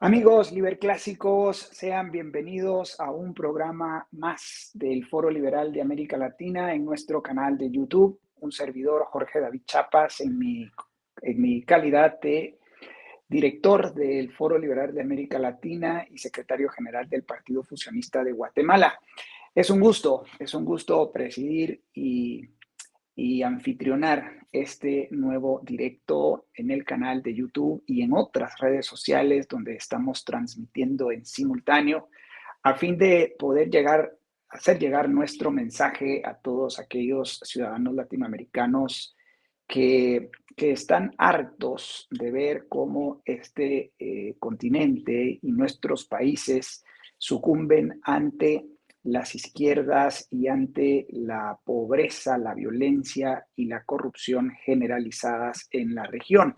Amigos liberclásicos, sean bienvenidos a un programa más del Foro Liberal de América Latina en nuestro canal de YouTube. Un servidor, Jorge David Chapas, en mi calidad de director del Foro Liberal de América Latina y secretario general del Partido Fusionista de Guatemala. Es un gusto presidir y anfitrionar este nuevo directo en el canal de YouTube y en otras redes sociales donde estamos transmitiendo en simultáneo a fin de poder hacer llegar nuestro mensaje a todos aquellos ciudadanos latinoamericanos que están hartos de ver cómo este continente y nuestros países sucumben ante las izquierdas y ante la pobreza, la violencia y la corrupción generalizadas en la región.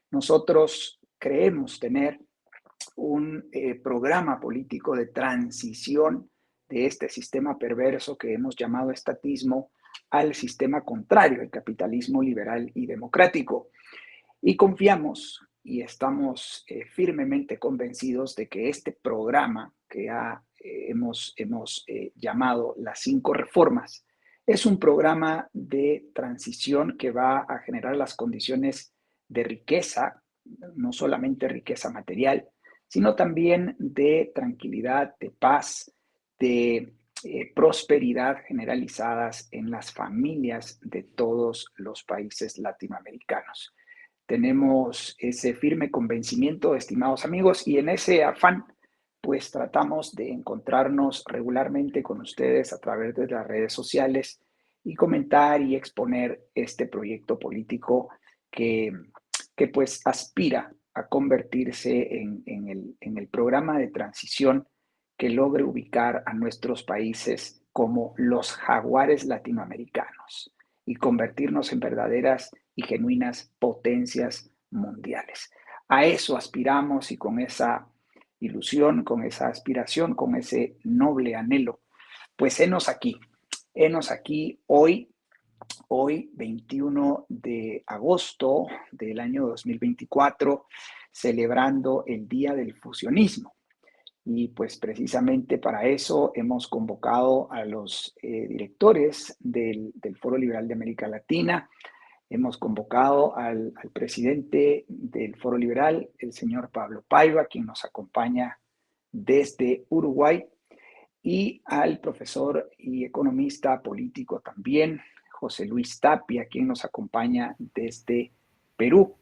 Nosotros creemos tener un programa político de transición de este sistema perverso que hemos llamado estatismo al sistema contrario, el capitalismo liberal y democrático. Y confiamos y estamos firmemente convencidos de que este programa que hemos llamado las 5 reformas es un programa de transición que va a generar las condiciones de riqueza, no solamente riqueza material, sino también de tranquilidad, de paz, de prosperidad generalizadas en las familias de todos los países latinoamericanos. Tenemos ese firme convencimiento, estimados amigos, y en ese afán, pues tratamos de encontrarnos regularmente con ustedes a través de las redes sociales y comentar y exponer este proyecto político que pues aspira a convertirse en el programa de transición que logre ubicar a nuestros países como los jaguares latinoamericanos y convertirnos en verdaderas y genuinas potencias mundiales. A eso aspiramos y con esa ilusión, con esa aspiración, con ese noble anhelo, pues henos aquí hoy 21 de agosto del año 2024, celebrando el Día del Fusionismo. Y pues precisamente para eso hemos convocado a los directores del Foro Liberal de América Latina. Hemos convocado al presidente del Foro Liberal, el señor Pablo Paiva, quien nos acompaña desde Uruguay, y al profesor y economista político también, José Luis Tapia, quien nos acompaña desde Perú.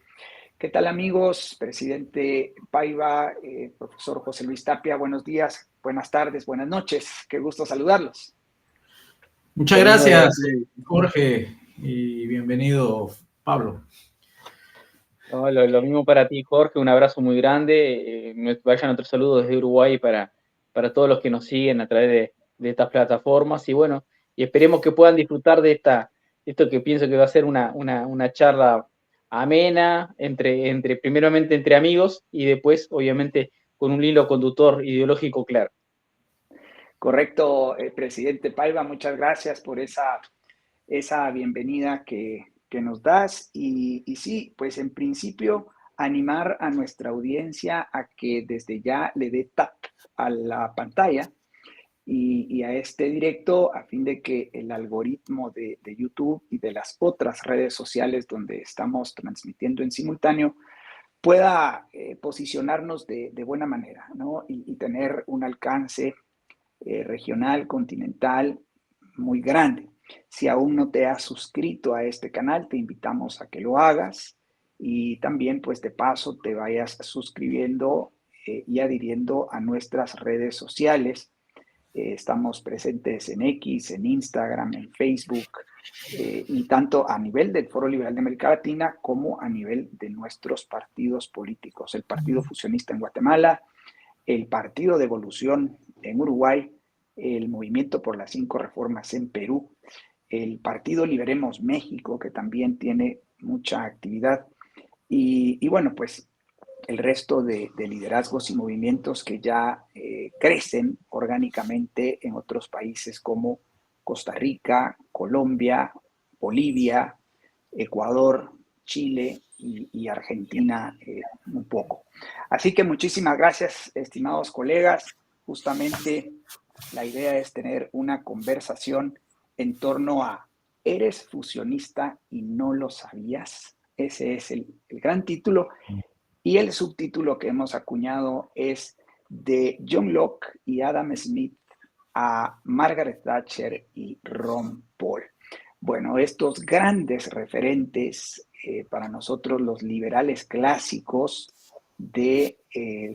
¿Qué tal, amigos? Presidente Paiva, profesor José Luis Tapia, buenos días, buenas tardes, buenas noches. Qué gusto saludarlos. Muchas gracias, Jorge, y bienvenido, Pablo. No, lo mismo para ti, Jorge, un abrazo muy grande. Vayan otros saludos desde Uruguay para todos los que nos siguen a través de estas plataformas. Y bueno, y esperemos que puedan disfrutar de esto que pienso que va a ser una charla amena, primeramente entre amigos y después, obviamente, con un hilo conductor ideológico claro. Correcto, presidente Paiva, muchas gracias por esa bienvenida que nos das. Y sí, pues en principio animar a nuestra audiencia a que desde ya le dé tap a la pantalla y a este directo a fin de que el algoritmo de YouTube y de las otras redes sociales donde estamos transmitiendo en simultáneo pueda posicionarnos de buena manera, ¿no? Y tener un alcance regional, continental, muy grande. Si aún no te has suscrito a este canal, te invitamos a que lo hagas y también, pues de paso, te vayas suscribiendo y adhiriendo a nuestras redes sociales. Estamos presentes en X, en Instagram, en Facebook, y tanto a nivel del Foro Liberal de América Latina como a nivel de nuestros partidos políticos. El Partido Fusionista en Guatemala, el Partido de Evolución en Uruguay, el Movimiento por las 5 Reformas en Perú, el Partido Liberemos México, que también tiene mucha actividad, y bueno, pues el resto de liderazgos y movimientos que ya crecen orgánicamente en otros países como Costa Rica, Colombia, Bolivia, Ecuador, Chile, y Argentina un poco. Así que muchísimas gracias, estimados colegas. Justamente la idea es tener una conversación en torno a ¿eres fusionista y no lo sabías? Ese es el gran título. Y el subtítulo que hemos acuñado es de John Locke y Adam Smith a Margaret Thatcher y Ron Paul. Bueno, estos grandes referentes para nosotros los liberales clásicos del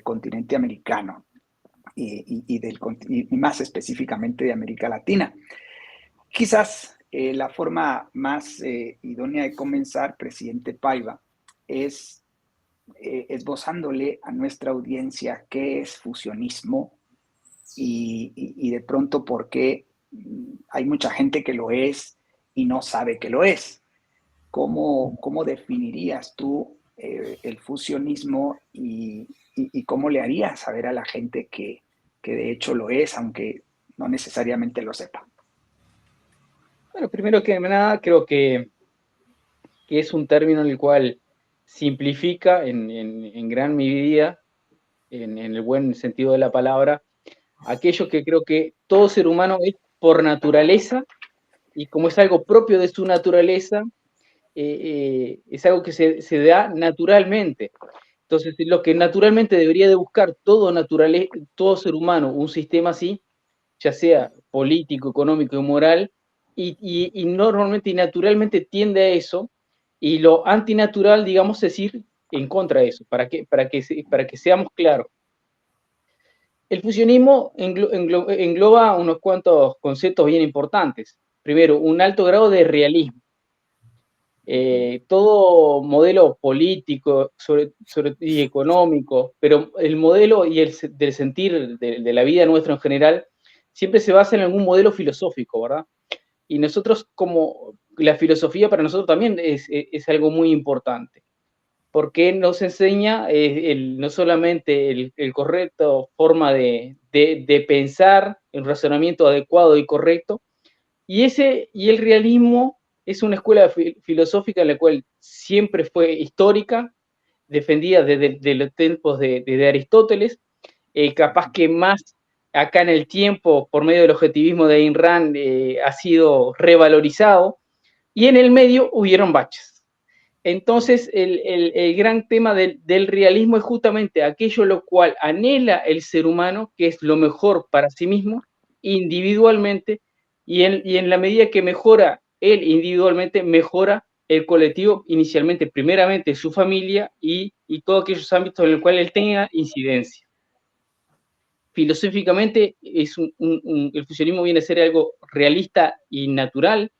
continente americano y más específicamente de América Latina. Quizás la forma más idónea de comenzar, presidente Paiva, es esbozándole a nuestra audiencia qué es fusionismo y de pronto por qué hay mucha gente que lo es y no sabe que lo es. ¿Cómo definirías tú el fusionismo y cómo le harías saber a la gente que de hecho lo es, aunque no necesariamente lo sepa? Bueno, primero que nada, creo que es un término en el cual simplifica en gran medida, en el buen sentido de la palabra, aquello que creo que todo ser humano es por naturaleza, y como es algo propio de su naturaleza, es algo que se da naturalmente. Entonces, lo que naturalmente debería de buscar todo ser humano, un sistema así, ya sea político, económico y moral, y normalmente y naturalmente tiende a eso, y lo antinatural, digamos, es ir en contra de eso, para que seamos claros. El fusionismo engloba unos cuantos conceptos bien importantes. Primero, un alto grado de realismo. Todo modelo político y económico, pero el modelo y del sentir de la vida nuestra en general, siempre se basa en algún modelo filosófico, ¿verdad? Y nosotros, como la filosofía para nosotros también es algo muy importante, porque nos enseña no solamente el correcto forma de pensar, el razonamiento adecuado y correcto, y el realismo es una escuela filosófica en la cual siempre fue histórica, defendida desde los tiempos de Aristóteles, capaz que más acá en el tiempo, por medio del objetivismo de Ayn Rand, ha sido revalorizado, y en el medio hubieron baches. Entonces, el gran tema del realismo es justamente aquello lo cual anhela el ser humano, que es lo mejor para sí mismo, individualmente, y en la medida que mejora él individualmente, mejora el colectivo, inicialmente, primeramente su familia y todos aquellos ámbitos en los cuales él tenga incidencia. Filosóficamente, el fusionismo viene a ser algo realista y natural.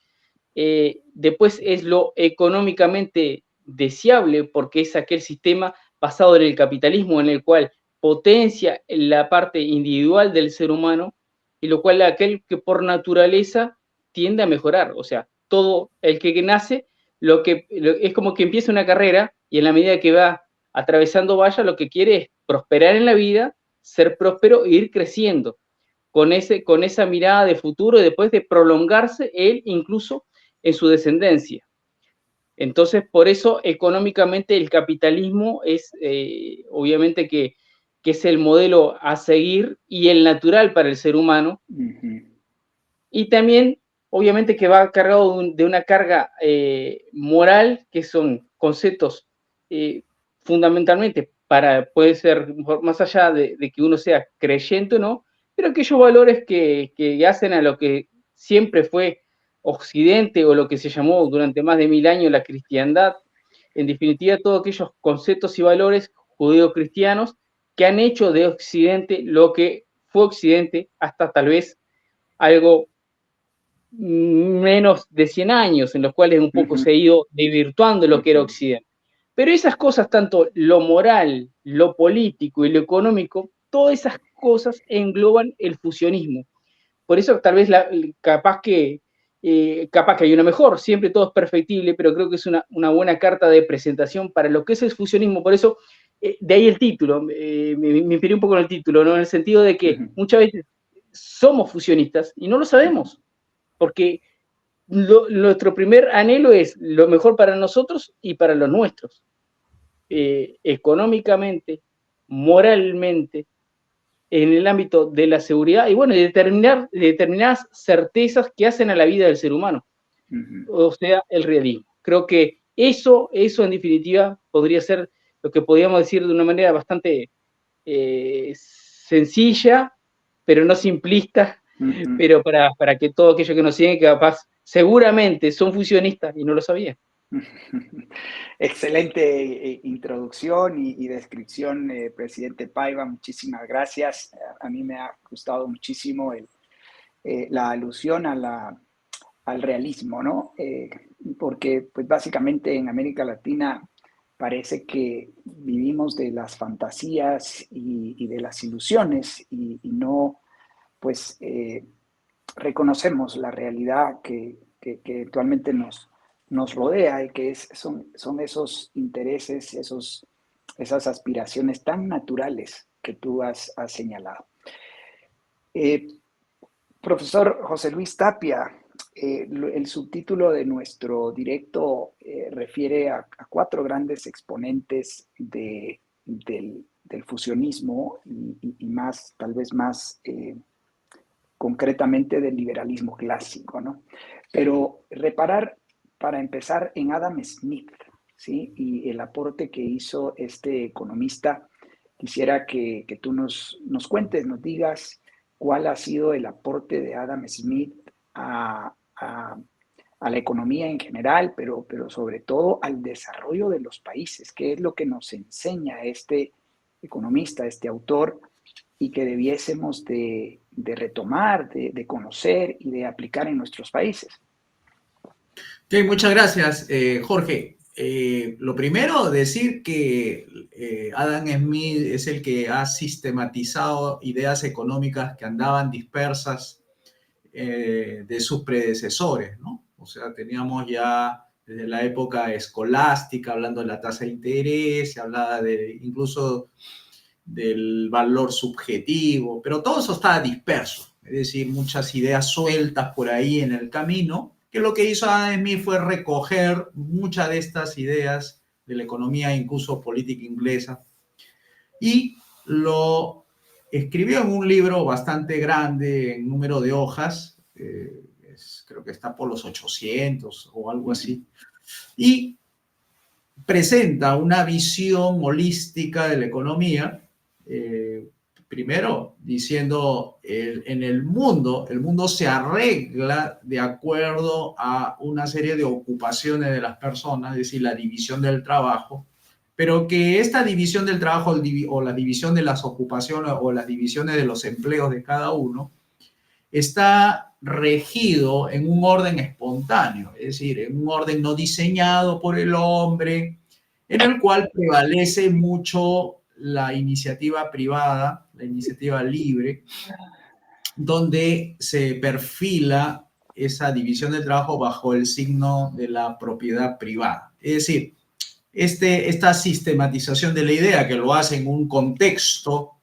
Después es lo económicamente deseable, porque es aquel sistema basado en el capitalismo en el cual potencia la parte individual del ser humano, y lo cual aquel que por naturaleza tiende a mejorar. O sea, todo el que nace, es como que empieza una carrera y en la medida que va atravesando valla, lo que quiere es prosperar en la vida, ser próspero e ir creciendo con esa mirada de futuro y después de prolongarse él incluso en su descendencia. Entonces, por eso económicamente el capitalismo es obviamente que es el modelo a seguir y el natural para el ser humano. Uh-huh. Y también, obviamente, que va cargado de una carga moral, que son conceptos fundamentalmente puede ser más allá de que uno sea creyente o no, pero aquellos valores que hacen a lo que siempre fue Occidente, o lo que se llamó durante más de 1000 años la cristiandad. En definitiva, todos aquellos conceptos y valores judeo-cristianos que han hecho de Occidente lo que fue Occidente hasta tal vez algo menos de 100 años, en los cuales un poco se ha ido desvirtuando lo que era Occidente. Pero esas cosas, tanto lo moral, lo político y lo económico, todas esas cosas engloban el fusionismo. Por eso tal vez capaz que hay una mejor, siempre todo es perfectible, pero creo que es una buena carta de presentación para lo que es el fusionismo. Por eso, de ahí el título, me inspiré un poco en el título, ¿no? En el sentido de que muchas veces somos fusionistas y no lo sabemos, porque nuestro primer anhelo es lo mejor para nosotros y para los nuestros. económicamente, moralmente, en el ámbito de la seguridad y bueno, determinadas certezas que hacen a la vida del ser humano, o sea, el realismo. Creo que eso en definitiva podría ser lo que podríamos decir de una manera bastante sencilla, pero no simplista, pero para que todo aquello que nos siguen, que capaz seguramente son fusionistas y no lo sabían. Excelente introducción y descripción, presidente Paiva. Muchísimas gracias. A mí me ha gustado muchísimo la alusión al realismo, ¿no? Porque pues básicamente en América Latina parece que vivimos de las fantasías y de las ilusiones y no pues reconocemos la realidad que actualmente nos rodea y que son esos intereses, esas aspiraciones tan naturales que tú has señalado. Profesor José Luis Tapia, el subtítulo de nuestro directo refiere a 4 grandes exponentes del fusionismo y más, tal vez más concretamente del liberalismo clásico, ¿no? Pero reparar, para empezar, en Adam Smith, ¿sí? Y el aporte que hizo este economista, quisiera que tú nos cuentes, nos digas cuál ha sido el aporte de Adam Smith a la economía en general, pero sobre todo al desarrollo de los países, qué es lo que nos enseña este economista, este autor, y que debiésemos de retomar, de conocer y de aplicar en nuestros países. Okay, muchas gracias, Jorge. Lo primero, decir que Adam Smith es el que ha sistematizado ideas económicas que andaban dispersas de sus predecesores, ¿no? O sea, teníamos ya desde la época escolástica hablando de la tasa de interés, se hablaba incluso del valor subjetivo, pero todo eso estaba disperso, es decir, muchas ideas sueltas por ahí en el camino, que lo que hizo Adam Smith fue recoger muchas de estas ideas de la economía, incluso política inglesa, y lo escribió en un libro bastante grande, en número de hojas, creo que está por los 800 o algo así, y presenta una visión holística de la economía, primero diciendo en el mundo se arregla de acuerdo a una serie de ocupaciones de las personas, es decir, la división del trabajo, pero que esta división del trabajo o la división de las ocupaciones o las divisiones de los empleos de cada uno está regido en un orden espontáneo, es decir, en un orden no diseñado por el hombre, en el cual prevalece mucho la iniciativa privada, la iniciativa libre, donde se perfila esa división del trabajo bajo el signo de la propiedad privada. Es decir, esta sistematización de la idea, que lo hace en un contexto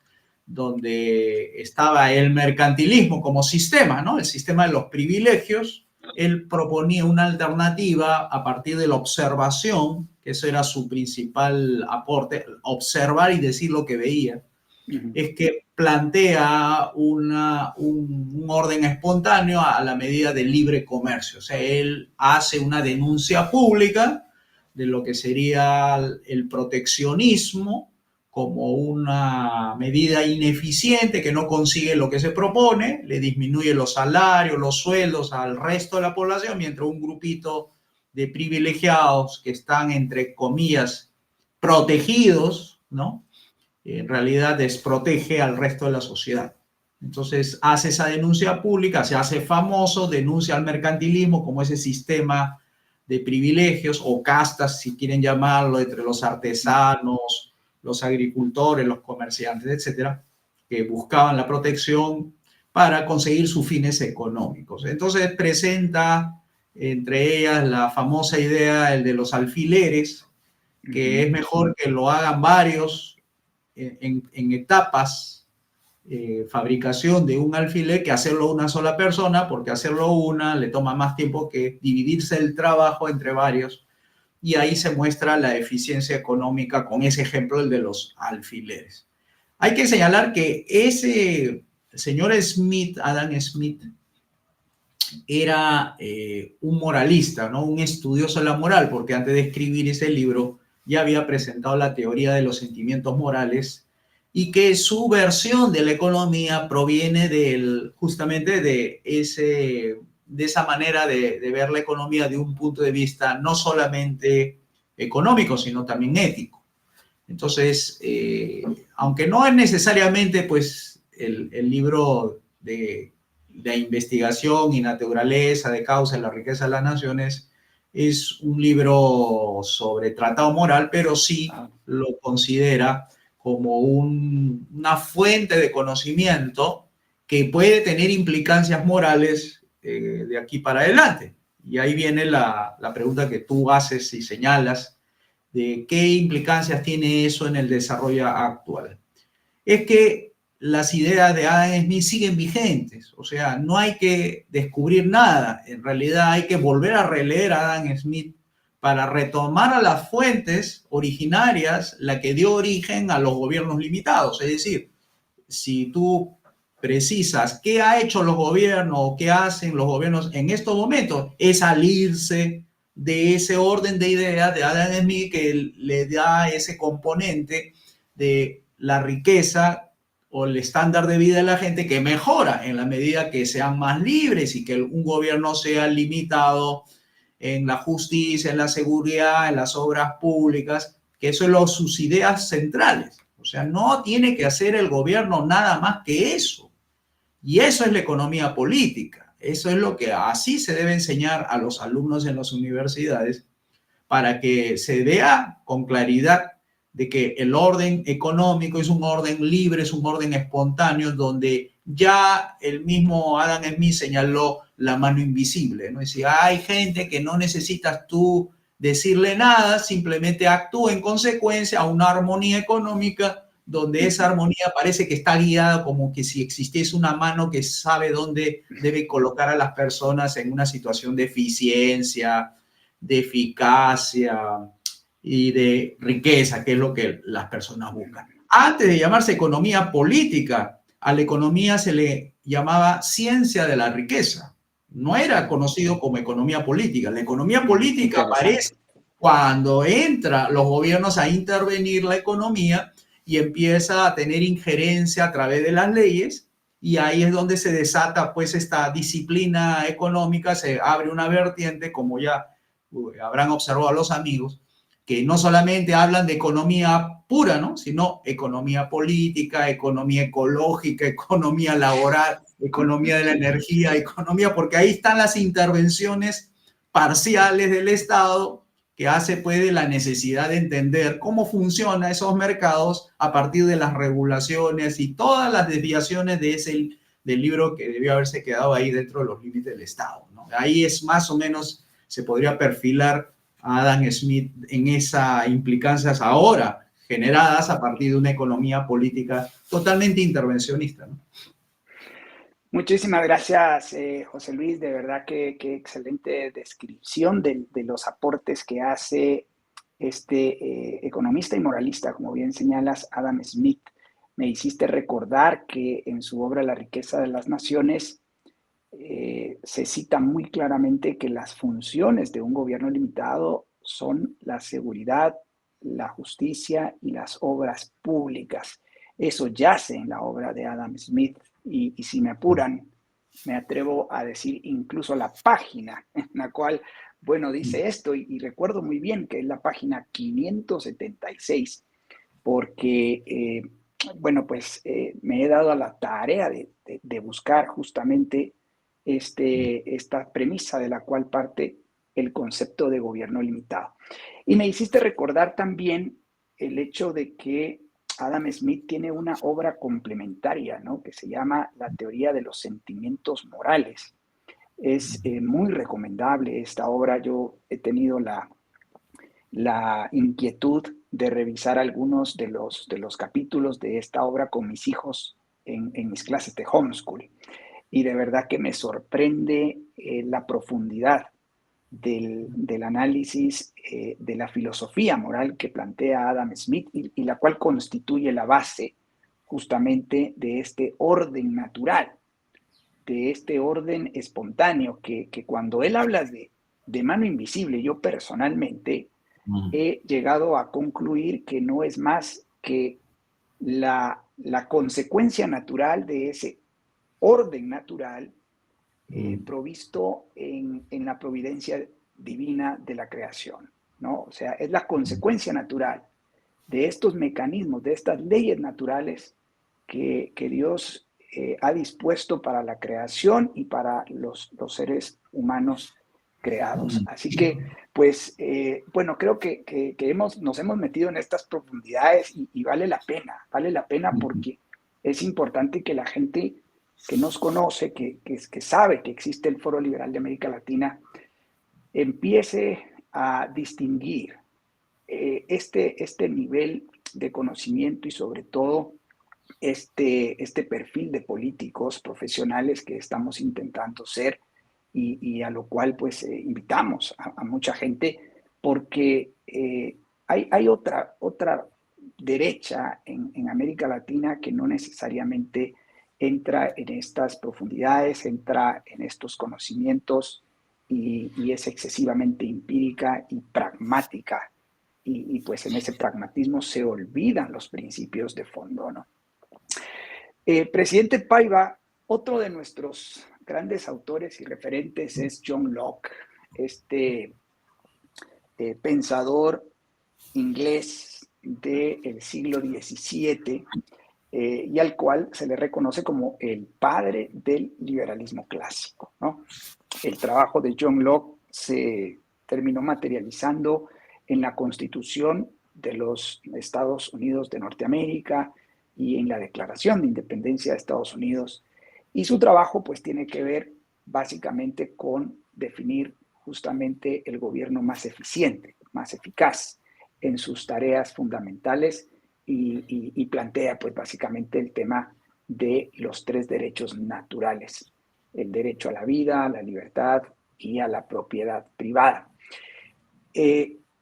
donde estaba el mercantilismo como sistema, ¿no? El sistema de los privilegios, él proponía una alternativa a partir de la observación, que eso era su principal aporte, observar y decir lo que veía, es que plantea un orden espontáneo a la medida del libre comercio. O sea, él hace una denuncia pública de lo que sería el proteccionismo como una medida ineficiente que no consigue lo que se propone, le disminuye los salarios, los sueldos al resto de la población, mientras un grupito de privilegiados que están, entre comillas, protegidos, ¿no? En realidad desprotege al resto de la sociedad. Entonces hace esa denuncia pública, se hace famoso, denuncia al mercantilismo como ese sistema de privilegios o castas, si quieren llamarlo, entre los artesanos, los agricultores, los comerciantes, etcétera, que buscaban la protección para conseguir sus fines económicos. Entonces presenta entre ellas la famosa idea, el de los alfileres, que es mejor que lo hagan varios en etapas, fabricación de un alfiler, que hacerlo una sola persona, porque hacerlo una le toma más tiempo que dividirse el trabajo entre varios. y ahí se muestra la eficiencia económica con ese ejemplo, el de los alfileres. Hay que señalar que ese señor Smith, Adam Smith, era un moralista, ¿no? Un estudioso de la moral, porque antes de escribir ese libro ya había presentado la teoría de los sentimientos morales y que su versión de la economía proviene justamente de esa manera de ver la economía de un punto de vista no solamente económico, sino también ético. Entonces, aunque no es necesariamente pues, el libro de investigación y naturaleza de causa y la riqueza de las naciones, es un libro sobre tratado moral, pero sí lo considera como una fuente de conocimiento que puede tener implicancias morales de aquí para adelante. Y ahí viene la pregunta que tú haces y señalas de qué implicancias tiene eso en el desarrollo actual. Es que las ideas de Adam Smith siguen vigentes, o sea, no hay que descubrir nada, en realidad hay que volver a releer a Adam Smith para retomar a las fuentes originarias, la que dio origen a los gobiernos limitados. Es decir, si tú precisas qué ha hecho los gobiernos o qué hacen los gobiernos en estos momentos, es salirse de ese orden de ideas de Adam Smith que le da ese componente de la riqueza o el estándar de vida de la gente que mejora en la medida que sean más libres y que un gobierno sea limitado en la justicia, en la seguridad, en las obras públicas, que eso es sus ideas centrales. O sea, no tiene que hacer el gobierno nada más que eso. Y eso es la economía política. Eso es lo que así se debe enseñar a los alumnos en las universidades para que se vea con claridad de que el orden económico es un orden libre, es un orden espontáneo, donde ya el mismo Adam Smith señaló la mano invisible, ¿no? Es decir, hay gente que no necesitas tú decirle nada, simplemente actúa en consecuencia a una armonía económica donde esa armonía parece que está guiada como que si existiese una mano que sabe dónde debe colocar a las personas en una situación de eficiencia, de eficacia y de riqueza, que es lo que las personas buscan. Antes de llamarse economía política, a la economía se le llamaba ciencia de la riqueza. No era conocido como economía política. La economía política aparece cuando entran los gobiernos a intervenir la economía y empieza a tener injerencia a través de las leyes, y ahí es donde se desata pues esta disciplina económica, se abre una vertiente, como ya habrán observado los amigos, que no solamente hablan de economía pura, ¿no? Sino economía política, economía ecológica, economía laboral, economía de la energía, economía, porque ahí están las intervenciones parciales del Estado que hace pues la necesidad de entender cómo funcionan esos mercados a partir de las regulaciones y todas las desviaciones del libro que debió haberse quedado ahí dentro de los límites del Estado, ¿no? Ahí es más o menos, se podría perfilar a Adam Smith en esas implicancias ahora generadas a partir de una economía política totalmente intervencionista, ¿no? Muchísimas gracias, José Luis. De verdad que excelente descripción de los aportes que hace este economista y moralista, como bien señalas, Adam Smith. Me hiciste recordar que en su obra La riqueza de las naciones se cita muy claramente que las funciones de un gobierno limitado son la seguridad, la justicia y las obras públicas. Eso yace en la obra de Adam Smith. Y si me apuran, me atrevo a decir incluso la página en la cual, bueno, dice esto, y recuerdo muy bien que es la página 576, porque, bueno, pues me he dado a la tarea de buscar justamente esta premisa de la cual parte el concepto de gobierno limitado. Y me hiciste recordar también el hecho de que Adam Smith tiene una obra complementaria, ¿no? Que se llama La teoría de los sentimientos morales. Es muy recomendable esta obra. Yo he tenido la inquietud de revisar algunos de los capítulos de esta obra con mis hijos en mis clases de homeschool. Y de verdad que me sorprende la profundidad del análisis de la filosofía moral que plantea Adam Smith y la cual constituye la base justamente de este orden natural, de este orden espontáneo, que cuando él habla de mano invisible, yo personalmente he llegado a concluir que no es más que la consecuencia natural de ese orden natural provisto en la providencia divina de la creación, ¿no? O sea, es la consecuencia natural de estos mecanismos, de estas leyes naturales que Dios ha dispuesto para la creación y para los seres humanos creados. Así que, pues, bueno, creo que nos hemos metido en estas profundidades y vale la pena porque es importante que la gente que nos conoce, que sabe que existe el Foro Liberal de América Latina, empiece a distinguir este nivel de conocimiento y sobre todo este perfil de políticos profesionales que estamos intentando ser y a lo cual pues invitamos a mucha gente porque hay otra derecha en América Latina que no necesariamente entra en estas profundidades, entra en estos conocimientos y es excesivamente empírica y pragmática. Y pues en ese pragmatismo se olvidan los principios de fondo, ¿no? Presidente Paiva, otro de nuestros grandes autores y referentes es John Locke, este pensador inglés del siglo XVII, y al cual se le reconoce como el padre del liberalismo clásico, ¿no? El trabajo de John Locke se terminó materializando en la Constitución de los Estados Unidos de Norteamérica y en la Declaración de Independencia de Estados Unidos. Y su trabajo pues tiene que ver básicamente con definir justamente el gobierno más eficiente, más eficaz en sus tareas fundamentales y plantea pues básicamente el tema de los 3 derechos naturales: el derecho a la vida, a la libertad y a la propiedad privada.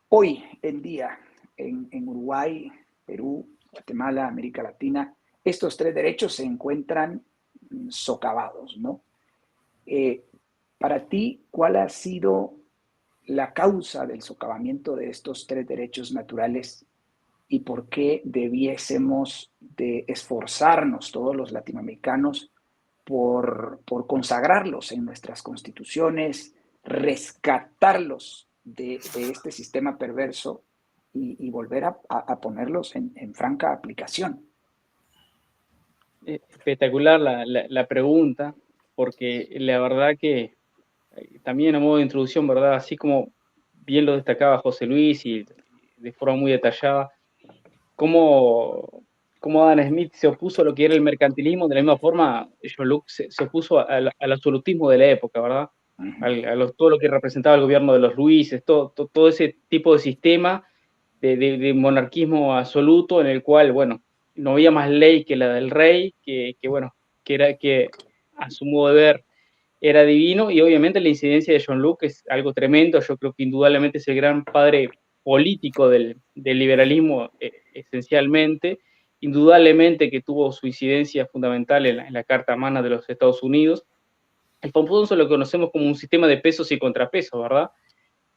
Hoy en día en Uruguay, Perú, Guatemala, América Latina, estos 3 derechos se encuentran socavados, ¿no? Para ti, ¿cuál ha sido la causa del socavamiento de estos 3 derechos naturales y por qué debiésemos de esforzarnos todos los latinoamericanos por consagrarlos en nuestras constituciones, rescatarlos de este sistema perverso y volver a ponerlos en franca aplicación? Espectacular la pregunta, porque la verdad que también a modo de introducción, ¿verdad? Así como bien lo destacaba José Luis y de forma muy detallada, cómo Adam Smith se opuso a lo que era el mercantilismo, de la misma forma John Locke se opuso al absolutismo de la época, ¿verdad? Todo lo que representaba el gobierno de los Luises, todo ese tipo de sistema de monarquismo absoluto en el cual, bueno, no había más ley que la del rey, que a su modo de ver era divino, y obviamente la incidencia de John Locke es algo tremendo. Yo creo que indudablemente es el gran padre político del liberalismo, esencialmente, indudablemente que tuvo su incidencia fundamental en la Carta Magna de los Estados Unidos. El famoso lo conocemos como un sistema de pesos y contrapesos, ¿verdad?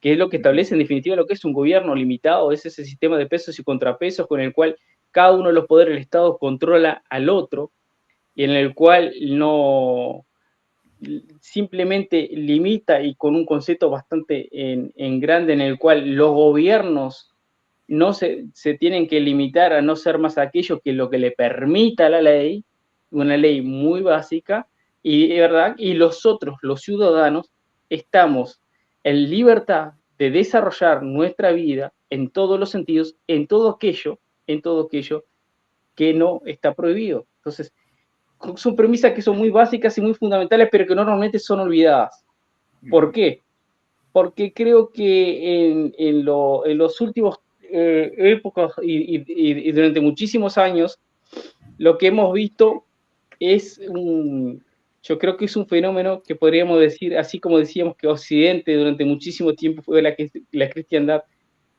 Que es lo que establece en definitiva lo que es un gobierno limitado, es ese sistema de pesos y contrapesos con el cual cada uno de los poderes del Estado controla al otro y en el cual no simplemente limita, y con un concepto bastante en grande, en el cual los gobiernos no se tienen que limitar a no ser más aquello que lo que le permita la ley, una ley muy básica, y verdad, y los otros, los ciudadanos, estamos en libertad de desarrollar nuestra vida en todos los sentidos, en todo aquello que no está prohibido. Entonces, son premisas que son muy básicas y muy fundamentales, pero que normalmente son olvidadas. ¿Por qué? Porque creo que en los últimos épocas y durante muchísimos años, lo que hemos visto es yo creo que es un fenómeno que podríamos decir, así como decíamos que Occidente durante muchísimo tiempo fue la cristiandad,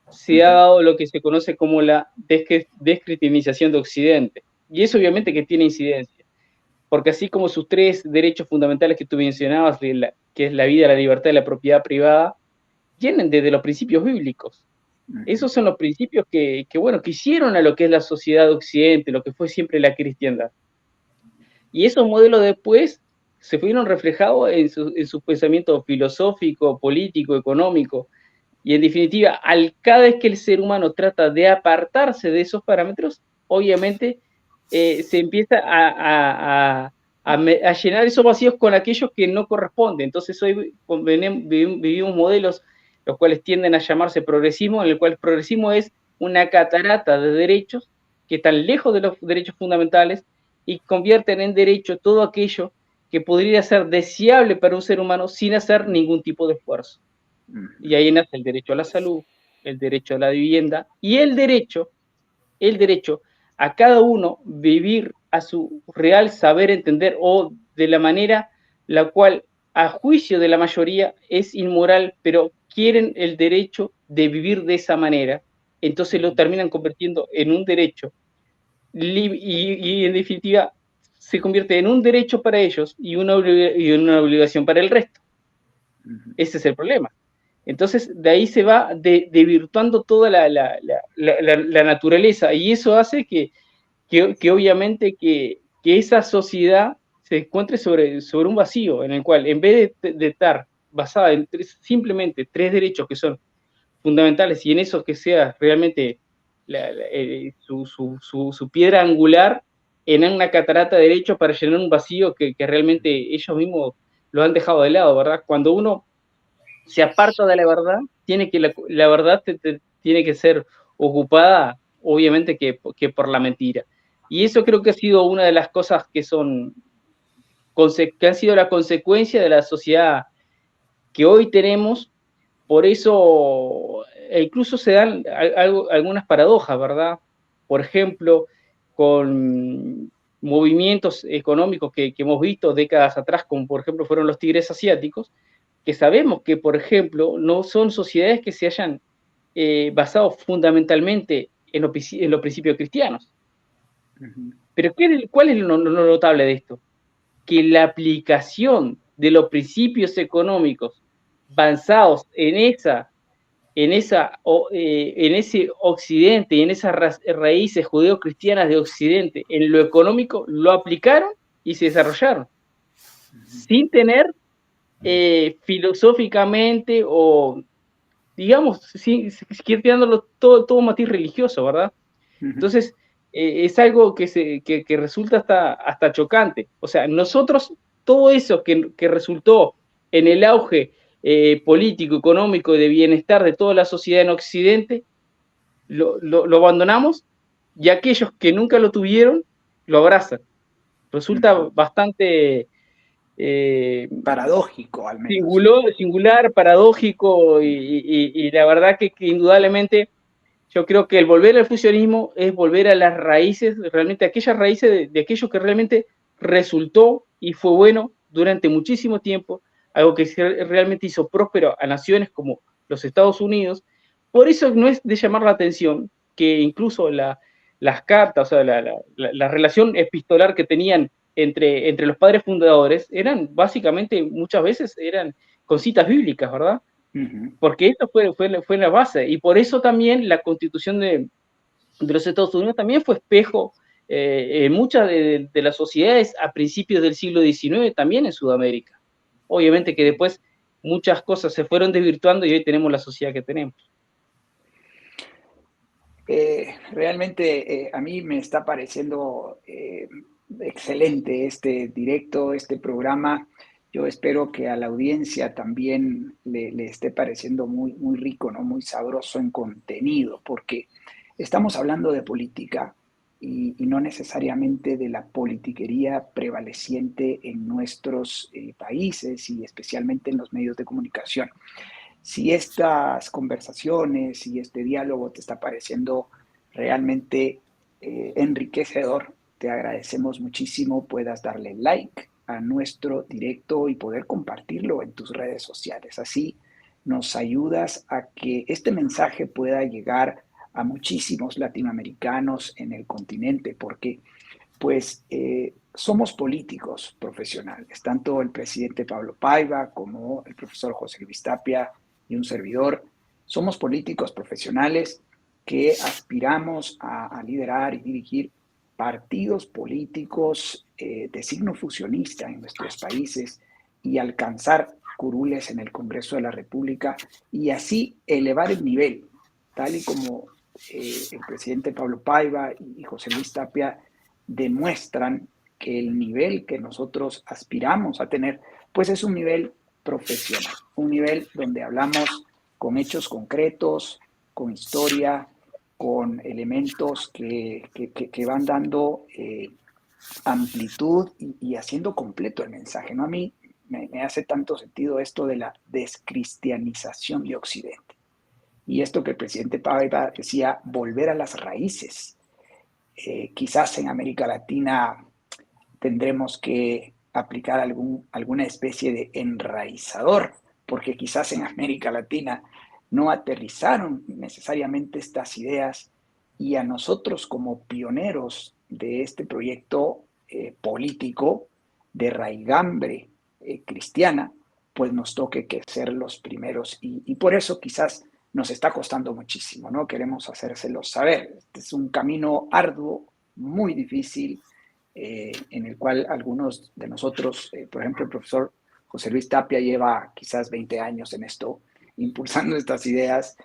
se ha dado lo que se conoce como la descristianización de Occidente. Y eso obviamente que tiene incidencia, porque así como sus tres derechos fundamentales que tú mencionabas, que es la vida, la libertad y la propiedad privada, vienen desde los principios bíblicos. Esos son los principios bueno, que hicieron a lo que es la sociedad de Occidente, lo que fue siempre la cristiandad. Y esos modelos después se fueron reflejados en su pensamiento filosófico, político, económico. Y en definitiva, cada vez que el ser humano trata de apartarse de esos parámetros, obviamente se empieza a llenar esos vacíos con aquellos que no corresponden. Entonces hoy vivimos modelos los cuales tienden a llamarse progresismo, en el cual el progresismo es una catarata de derechos que están lejos de los derechos fundamentales y convierten en derecho todo aquello que podría ser deseable para un ser humano sin hacer ningún tipo de esfuerzo. Y ahí nace el derecho a la salud, el derecho a la vivienda y el derecho a cada uno vivir a su real saber entender o de la manera la cual a juicio de la mayoría es inmoral, pero quieren el derecho de vivir de esa manera, entonces lo terminan convirtiendo en un derecho y en definitiva se convierte en un derecho para ellos y una obligación para el resto. Ese es el problema. Entonces, de ahí se va desvirtuando toda la naturaleza y eso hace que obviamente que esa sociedad se encuentre sobre un vacío en el cual, en vez de estar basada en simplemente tres derechos que son fundamentales y en eso que sea realmente su piedra angular, en una catarata de derechos para llenar un vacío que realmente ellos mismos lo han dejado de lado, ¿verdad? Cuando uno se aparta de la verdad, la verdad tiene que ser ocupada, obviamente, que por la mentira. Y eso creo que ha sido una de las cosas que han sido la consecuencia de la sociedad que hoy tenemos. Por eso, incluso se dan algunas paradojas, ¿verdad? Por ejemplo, con movimientos económicos que hemos visto décadas atrás, como por ejemplo fueron los tigres asiáticos, que sabemos que, por ejemplo, no son sociedades que se hayan basado fundamentalmente en los principios cristianos. Pero ¿cuál es lo notable de esto? Que la aplicación de los principios económicos basados en ese Occidente y en esas raíces judeo-cristianas de Occidente, en lo económico, lo aplicaron y se desarrollaron, sin tener filosóficamente o, digamos, dándolo todo matiz religioso, ¿verdad? Entonces, es algo que resulta hasta chocante. O sea, nosotros, todo eso que resultó en el auge político, económico y de bienestar de toda la sociedad en Occidente, lo abandonamos y aquellos que nunca lo tuvieron, lo abrazan. Resulta bastante paradójico, al menos. Singular, paradójico y la verdad que indudablemente yo creo que el volver al fusionismo es volver a las raíces, realmente aquellas raíces de aquello que realmente resultó y fue bueno durante muchísimo tiempo, algo que realmente hizo próspero a naciones como los Estados Unidos. Por eso no es de llamar la atención que incluso las cartas, o sea, la relación epistolar que tenían entre los padres fundadores eran básicamente, muchas veces, eran con citas bíblicas, ¿verdad? Porque esto fue la base, y por eso también la constitución de los Estados Unidos también fue espejo en muchas de las sociedades a principios del siglo XIX, también en Sudamérica. Obviamente que después muchas cosas se fueron desvirtuando y hoy tenemos la sociedad que tenemos. Realmente a mí me está pareciendo excelente este directo, este programa. Yo espero que a la audiencia también le esté pareciendo muy, muy rico, ¿no? Muy sabroso en contenido, porque estamos hablando de política y no necesariamente de la politiquería prevaleciente en nuestros países y especialmente en los medios de comunicación. Si estas conversaciones y este diálogo te está pareciendo realmente enriquecedor, te agradecemos muchísimo. Puedas darle like, a nuestro directo y poder compartirlo en tus redes sociales. Así nos ayudas a que este mensaje pueda llegar a muchísimos latinoamericanos en el continente, porque pues somos políticos profesionales, tanto el presidente Pablo Paiva como el profesor José Luis Tapia y un servidor. Somos políticos profesionales que aspiramos a liderar y dirigir partidos políticos de signo fusionista en nuestros países y alcanzar curules en el Congreso de la República y así elevar el nivel, tal y como el presidente Pablo Paiva y José Luis Tapia demuestran que el nivel que nosotros aspiramos a tener, pues es un nivel profesional, un nivel donde hablamos con hechos concretos, con historia, con elementos que van dando amplitud y haciendo completo el mensaje, ¿no? A mí me hace tanto sentido esto de la descristianización de Occidente. Y esto que el presidente Paiva decía, volver a las raíces. Quizás en América Latina tendremos que aplicar alguna especie de enraizador, porque quizás en América Latina no aterrizaron necesariamente estas ideas y a nosotros como pioneros de este proyecto político de raigambre cristiana, pues nos toque que ser los primeros y por eso quizás nos está costando muchísimo, ¿no? Queremos hacérselos saber. Este es un camino arduo, muy difícil, en el cual algunos de nosotros, por ejemplo, el profesor José Luis Tapia lleva quizás 20 años en esto, impulsando estas ideas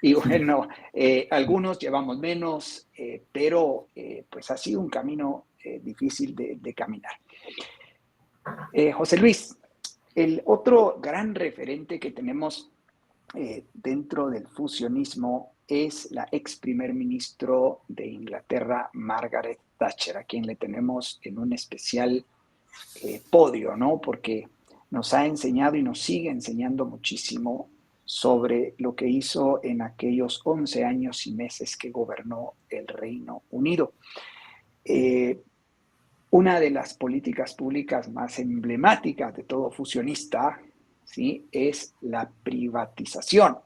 y bueno, algunos llevamos menos, pero pues ha sido un camino difícil de caminar. José Luis, el otro gran referente que tenemos dentro del fusionismo es la ex primer ministro de Inglaterra, Margaret Thatcher, a quien le tenemos en un especial podio, ¿no? Porque nos ha enseñado y nos sigue enseñando muchísimo sobre lo que hizo en aquellos 11 años y meses que gobernó el Reino Unido. Una de las políticas públicas más emblemáticas de todo fusionista, ¿sí?, es la privatización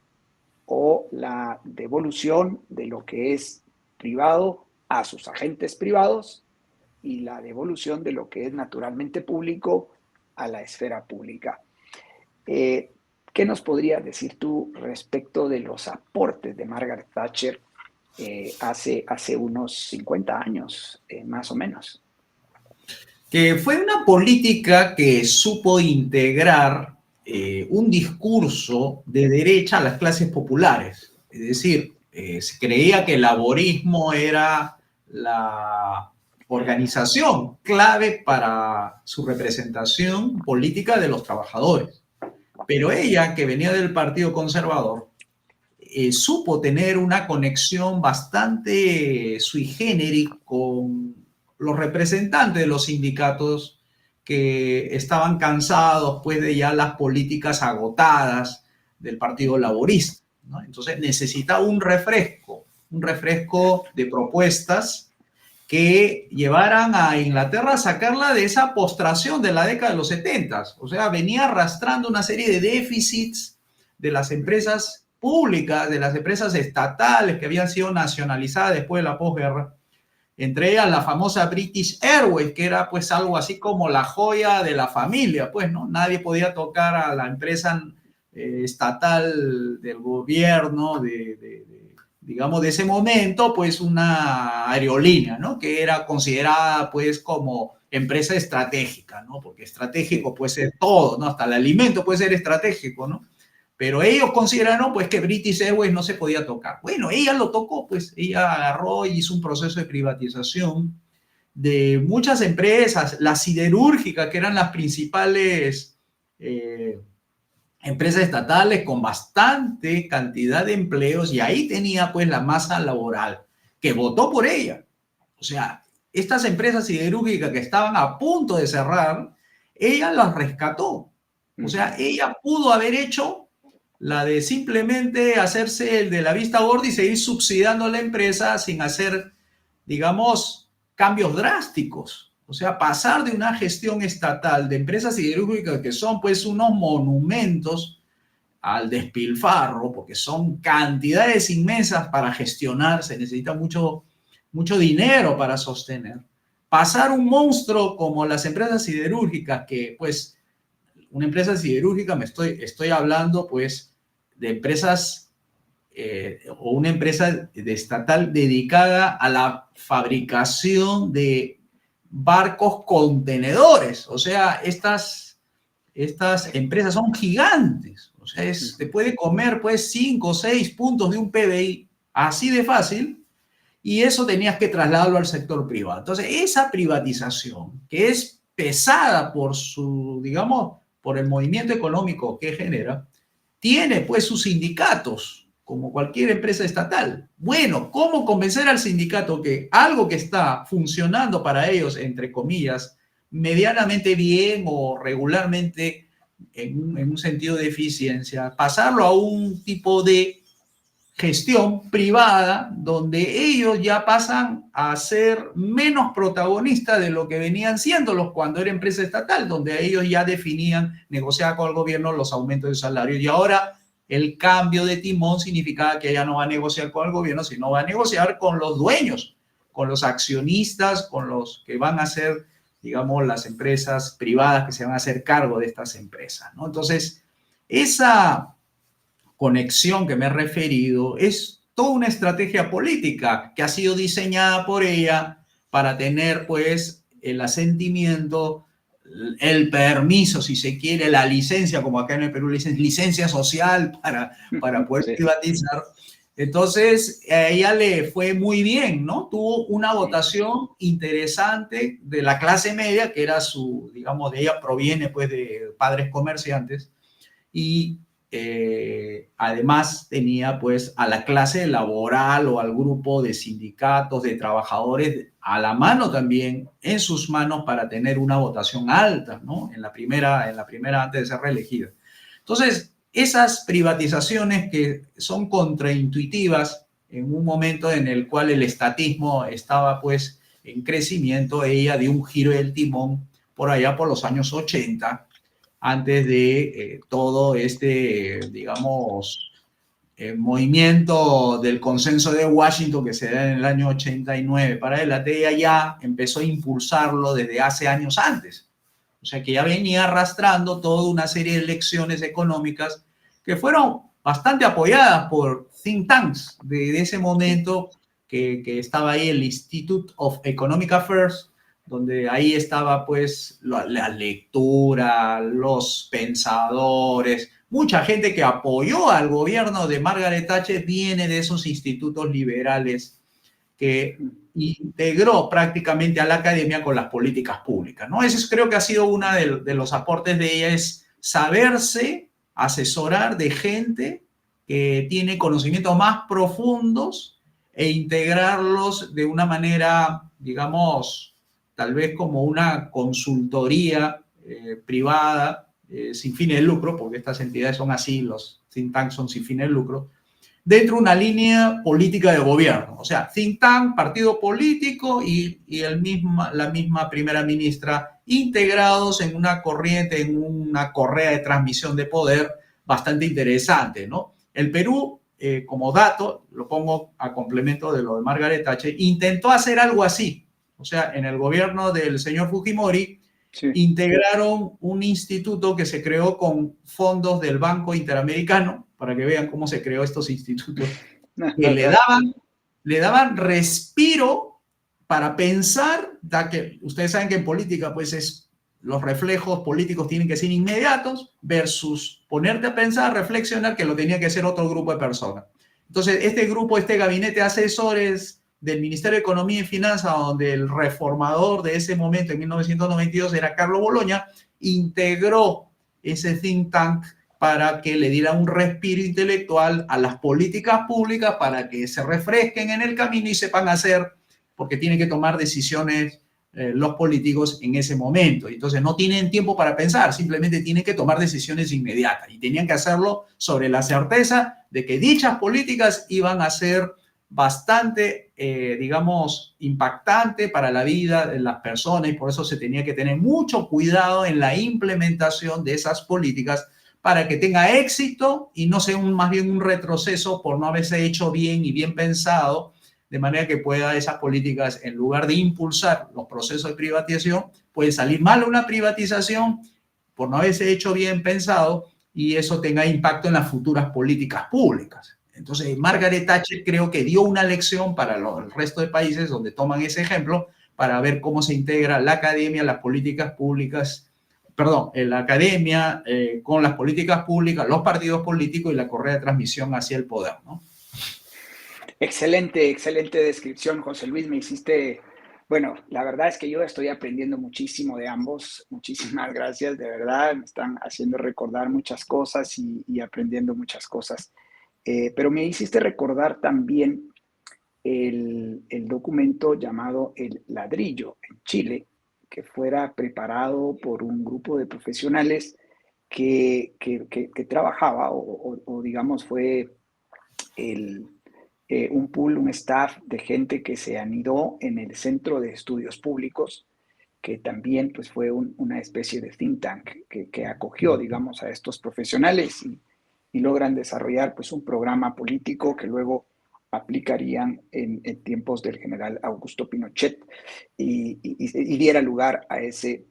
o la devolución de lo que es privado a sus agentes privados y la devolución de lo que es naturalmente público a la esfera pública. ¿Qué nos podrías decir tú respecto de los aportes de Margaret Thatcher hace unos 50 años, más o menos? Que fue una política que supo integrar un discurso de derecha a las clases populares. Es decir, se creía que el laborismo era la organización clave para su representación política de los trabajadores. Pero ella, que venía del Partido Conservador, supo tener una conexión bastante sui generis con los representantes de los sindicatos que estaban cansados pues de ya las políticas agotadas del Partido Laborista, ¿no? Entonces necesitaba un refresco de propuestas que llevaran a Inglaterra a sacarla de esa postración de la década de los 70. O sea, venía arrastrando una serie de déficits de las empresas públicas, de las empresas estatales que habían sido nacionalizadas después de la posguerra, entre ellas la famosa British Airways, que era pues algo así como la joya de la familia, pues, ¿no? Nadie podía tocar a la empresa estatal del gobierno digamos, de ese momento, pues una aerolínea, ¿no? Que era considerada pues como empresa estratégica, ¿no? Porque estratégico puede ser todo, ¿no? Hasta el alimento puede ser estratégico, ¿no? Pero ellos consideraron pues que British Airways no se podía tocar. Bueno, ella lo tocó, pues ella agarró y hizo un proceso de privatización de muchas empresas, la siderúrgica, que eran las principales empresas estatales con bastante cantidad de empleos, y ahí tenía pues la masa laboral que votó por ella. O sea, estas empresas siderúrgicas que estaban a punto de cerrar, ella las rescató. O sea, ella pudo haber hecho la de simplemente hacerse el de la vista gorda y seguir subsidiando la empresa sin hacer, digamos, cambios drásticos. O sea, pasar de una gestión estatal de empresas siderúrgicas que son pues unos monumentos al despilfarro, porque son cantidades inmensas para gestionar, se necesita mucho, mucho dinero para sostener. Pasar un monstruo como las empresas siderúrgicas, que pues una empresa siderúrgica, estoy hablando pues de empresas o una empresa estatal dedicada a la fabricación de barcos contenedores. O sea, estas empresas son gigantes. O sea, te puede comer pues 5 o 6 puntos de un PBI así de fácil, y eso tenías que trasladarlo al sector privado. Entonces, esa privatización, que es pesada por su, digamos, por el movimiento económico que genera, tiene pues sus sindicatos, como cualquier empresa estatal. Bueno, ¿cómo convencer al sindicato que algo que está funcionando para ellos, entre comillas, medianamente bien o regularmente en un sentido de eficiencia, pasarlo a un tipo de gestión privada donde ellos ya pasan a ser menos protagonistas de lo que venían siendo cuando era empresa estatal, donde ellos ya definían, negociaban con el gobierno los aumentos de salario, y ahora el cambio de timón significaba que ya no va a negociar con el gobierno, sino va a negociar con los dueños, con los accionistas, con los que van a ser, digamos, las empresas privadas que se van a hacer cargo de estas empresas, ¿no? Entonces, esa conexión que me he referido es toda una estrategia política que ha sido diseñada por ella para tener pues el asentimiento, el permiso, si se quiere, la licencia, como acá en el Perú le dicen, licencia social para poder privatizar. Entonces, a ella le fue muy bien, ¿no? Tuvo una votación interesante de la clase media, que era su, digamos, de ella proviene pues de padres comerciantes, y además tenía pues a la clase laboral o al grupo de sindicatos, de trabajadores a la mano también, en sus manos, para tener una votación alta, ¿no? En la primera antes de ser reelegida. Entonces, esas privatizaciones que son contraintuitivas en un momento en el cual el estatismo estaba pues en crecimiento, ella dio un giro del timón por allá por los años 80, antes de todo este, digamos, movimiento del consenso de Washington que se da en el año 89 para adelante. Ella ya empezó a impulsarlo desde hace años antes. O sea que ya venía arrastrando toda una serie de lecciones económicas que fueron bastante apoyadas por think tanks de ese momento, que estaba ahí el Institute of Economic Affairs, donde ahí estaba pues la lectura, los pensadores, mucha gente que apoyó al gobierno de Margaret Thatcher viene de esos institutos liberales que integró prácticamente a la academia con las políticas públicas, ¿no? Ese creo que ha sido uno de los aportes de ella, es saberse asesorar de gente que tiene conocimientos más profundos e integrarlos de una manera, digamos, tal vez como una consultoría privada, sin fines de lucro, porque estas entidades son así, los think tanks son sin fines de lucro, dentro de una línea política de gobierno. O sea, think tank, partido político y la misma primera ministra integrados en una corriente, en una correa de transmisión de poder bastante interesante, ¿no? El Perú, como dato, lo pongo a complemento de lo de Margaret Thatcher, intentó hacer algo así. O sea, en el gobierno del señor Fujimori, sí, integraron un instituto que se creó con fondos del Banco Interamericano, para que vean cómo se creó estos institutos, que le daban respiro para pensar, ya que ustedes saben que en política pues los reflejos políticos tienen que ser inmediatos, versus ponerte a pensar, reflexionar, que lo tenía que hacer otro grupo de personas. Entonces, este gabinete de asesores del Ministerio de Economía y Finanzas, donde el reformador de ese momento, en 1992, era Carlos Bologna, integró ese think tank para que le diera un respiro intelectual a las políticas públicas, para que se refresquen en el camino y sepan hacer, porque tienen que tomar decisiones los políticos en ese momento. Entonces no tienen tiempo para pensar, simplemente tienen que tomar decisiones inmediatas, y tenían que hacerlo sobre la certeza de que dichas políticas iban a ser bastante, digamos, impactante para la vida de las personas y por eso se tenía que tener mucho cuidado en la implementación de esas políticas para que tenga éxito y no sea más bien un retroceso por no haberse hecho bien y bien pensado, de manera que pueda esas políticas, en lugar de impulsar los procesos de privatización, puede salir mal una privatización por no haberse hecho bien pensado y eso tenga impacto en las futuras políticas públicas. Entonces, Margaret Thatcher creo que dio una lección para el resto de países donde toman ese ejemplo para ver cómo se integra la academia, las políticas públicas, perdón, la academia con las políticas públicas, los partidos políticos y la correa de transmisión hacia el poder, ¿no? Excelente, excelente descripción, José Luis. Me hiciste, bueno, la verdad es que yo estoy aprendiendo muchísimo de ambos. Muchísimas gracias, de verdad. Me están haciendo recordar muchas cosas y aprendiendo muchas cosas. Pero me hiciste recordar también el documento llamado El Ladrillo en Chile, que fuera preparado por un grupo de profesionales que trabajaba o digamos fue el, un pool, un staff de gente que se anidó en el Centro de Estudios Públicos, que también pues, fue una especie de think tank que acogió, digamos, a estos profesionales y logran desarrollar pues, un programa político que luego aplicarían en tiempos del general Augusto Pinochet y diera lugar a ese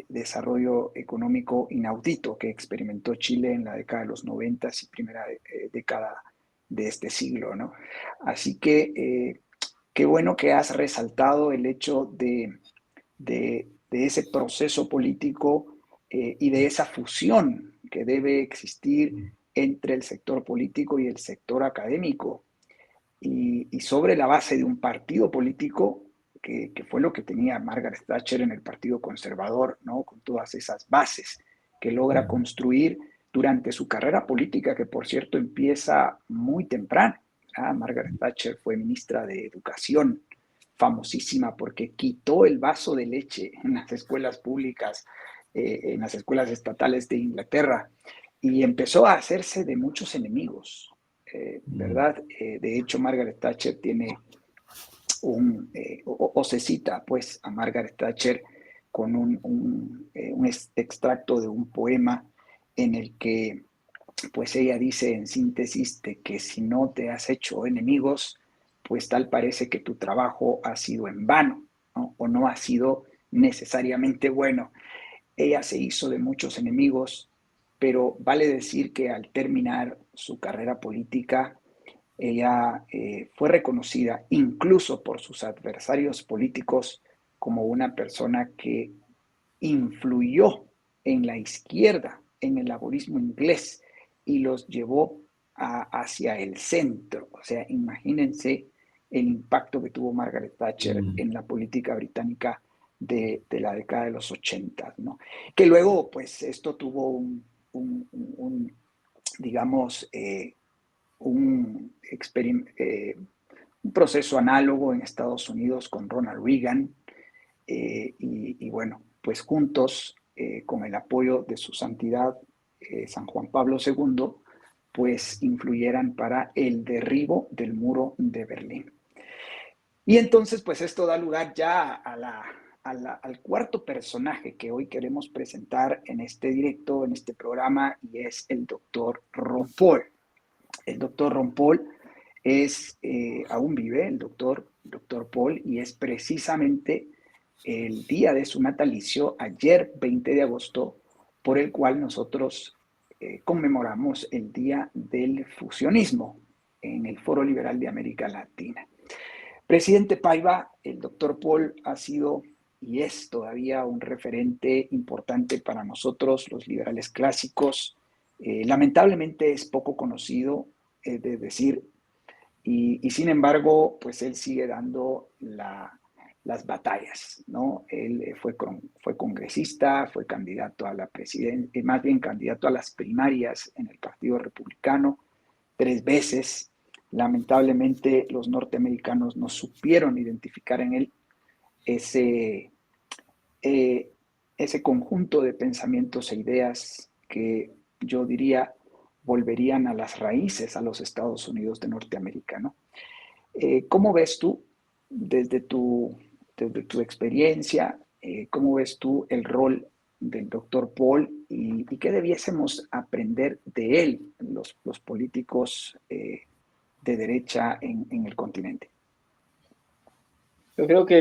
desarrollo económico inaudito que experimentó Chile en la década de los 90 y primera década de este siglo, ¿no? Así que qué bueno que has resaltado el hecho de ese proceso político y de esa fusión que debe existir entre el sector político y el sector académico. Y sobre la base de un partido político, que fue lo que tenía Margaret Thatcher en el Partido Conservador, ¿no? Con todas esas bases que logra construir durante su carrera política, que por cierto empieza muy temprano. Margaret Thatcher fue ministra de Educación, famosísima porque quitó el vaso de leche en las escuelas públicas, en las escuelas estatales de Inglaterra, y empezó a hacerse de muchos enemigos, ¿verdad? De hecho, Margaret Thatcher tiene o se cita pues a Margaret Thatcher con un extracto de un poema en el que pues ella dice en síntesis de que si no te has hecho enemigos, pues tal parece que tu trabajo ha sido en vano, ¿no? O no ha sido necesariamente bueno. Ella se hizo de muchos enemigos, pero vale decir que al terminar su carrera política, ella fue reconocida incluso por sus adversarios políticos como una persona que influyó en la izquierda, en el laborismo inglés y los llevó hacia el centro. O sea, imagínense el impacto que tuvo Margaret Thatcher en la política británica de la década de los 80, ¿no? Que luego, pues, esto tuvo digamos, un proceso análogo en Estados Unidos con Ronald Reagan y bueno, pues juntos, con el apoyo de su santidad San Juan Pablo II, pues influyeran para el derribo del muro de Berlín. Y entonces, pues esto da lugar ya al cuarto personaje que hoy queremos presentar en este directo, en este programa, y es el doctor Ron Paul. El doctor Ron Paul aún vive, el doctor Paul, y es precisamente el día de su natalicio, ayer 20 de agosto, por el cual nosotros conmemoramos el Día del Fusionismo en el Foro Liberal de América Latina. Presidente Paiva, el doctor Paul ha sido y es todavía un referente importante para nosotros, los liberales clásicos. Lamentablemente es poco conocido, de decir, y sin embargo, pues él sigue dando las batallas, ¿no? Él fue congresista, fue candidato a la presidencia, más bien candidato a las primarias en el Partido Republicano 3 veces. Lamentablemente, los norteamericanos no supieron identificar en él ese, ese conjunto de pensamientos e ideas que yo diría volverían a las raíces, a los Estados Unidos de Norteamérica, ¿no? ¿Cómo ves tú, desde tu experiencia, cómo ves tú el rol del doctor Paul y qué debiésemos aprender de él, los políticos de derecha en el continente? Yo creo que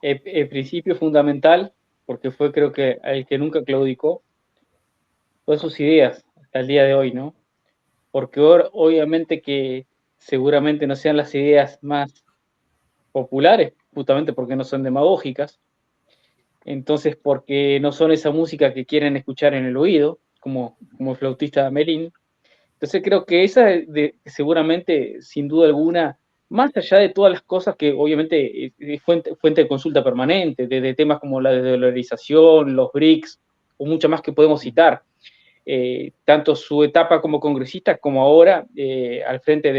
el principio fundamental, porque fue creo que el que nunca claudicó, fue sus ideas hasta el día de hoy, ¿no? Porque obviamente que seguramente no sean las ideas más populares, justamente porque no son demagógicas, entonces porque no son esa música que quieren escuchar en el oído, como el flautista de Amelín. Entonces creo que esa seguramente, sin duda alguna, más allá de todas las cosas que obviamente es fuente de consulta permanente, de temas como la desdolarización, los BRICS, o mucho más que podemos citar, tanto su etapa como congresista como ahora al frente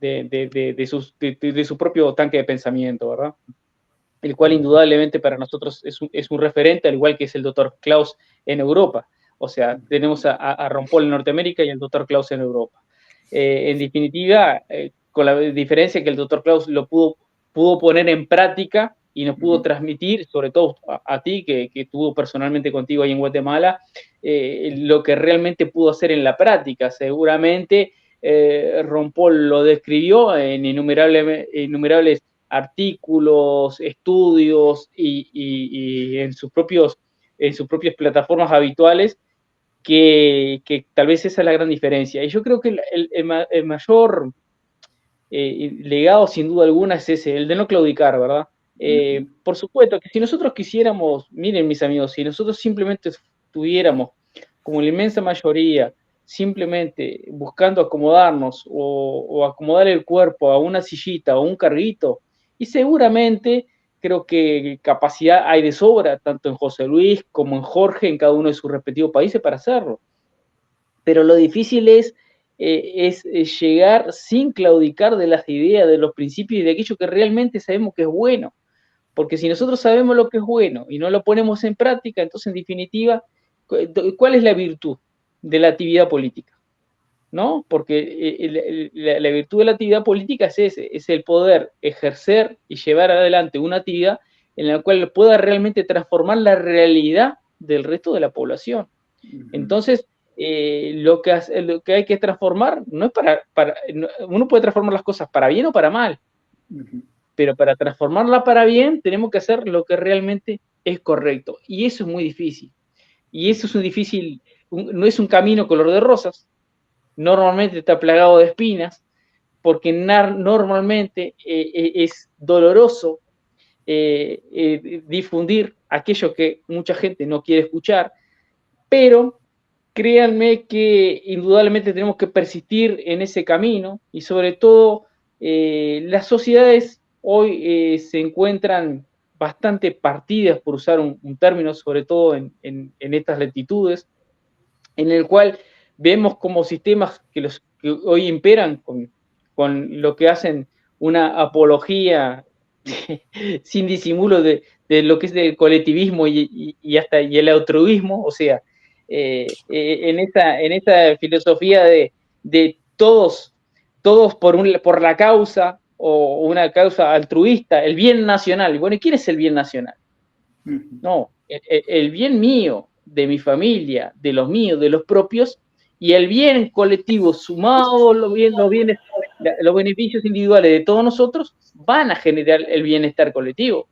de su propio tanque de pensamiento, ¿verdad? El cual indudablemente para nosotros es un referente, al igual que es el doctor Klaus en Europa. O sea, tenemos a Ron Paul en Norteamérica y al doctor Klaus en Europa. En definitiva, con la diferencia que el doctor Klaus lo pudo poner en práctica y nos pudo transmitir, sobre todo a ti, que estuvo personalmente contigo ahí en Guatemala, lo que realmente pudo hacer en la práctica. Seguramente Ron Paul lo describió en innumerables artículos, estudios y en sus propias plataformas habituales, que tal vez esa es la gran diferencia. Y yo creo que el mayor legado, sin duda alguna, es ese, el de no claudicar, ¿verdad? Por supuesto que si nosotros quisiéramos, miren mis amigos, si nosotros simplemente estuviéramos, como la inmensa mayoría, simplemente buscando acomodarnos o acomodar el cuerpo a una sillita o un carguito, y seguramente creo que capacidad hay de sobra, tanto en José Luis como en Jorge, en cada uno de sus respectivos países para hacerlo. Pero lo difícil es llegar sin claudicar de las ideas, de los principios y de aquello que realmente sabemos que es bueno. Porque si nosotros sabemos lo que es bueno y no lo ponemos en práctica, entonces en definitiva, ¿cuál es la virtud de la actividad política? ¿No? Porque la virtud de la actividad política es ese, es el poder ejercer y llevar adelante una actividad en la cual pueda realmente transformar la realidad del resto de la población. Entonces, lo que hay que transformar no es uno puede transformar las cosas para bien o para mal, pero para transformarla para bien tenemos que hacer lo que realmente es correcto, y eso es muy difícil. Y eso es no es un camino color de rosas, normalmente está plagado de espinas, porque normalmente es doloroso difundir aquello que mucha gente no quiere escuchar, pero créanme que indudablemente tenemos que persistir en ese camino, y sobre todo las sociedades hoy se encuentran bastante partidas, por usar un término, sobre todo en estas latitudes, en el cual vemos como sistemas que hoy imperan con lo que hacen una apología sin disimulo de lo que es el colectivismo y hasta el altruismo, o sea, en esta filosofía de todos por la causa, o una causa altruista, el bien nacional. Bueno, ¿y quién es el bien nacional? No, el bien mío, de mi familia, de los míos, de los propios, y el bien colectivo sumado, los beneficios individuales de todos nosotros van a generar el bienestar colectivo.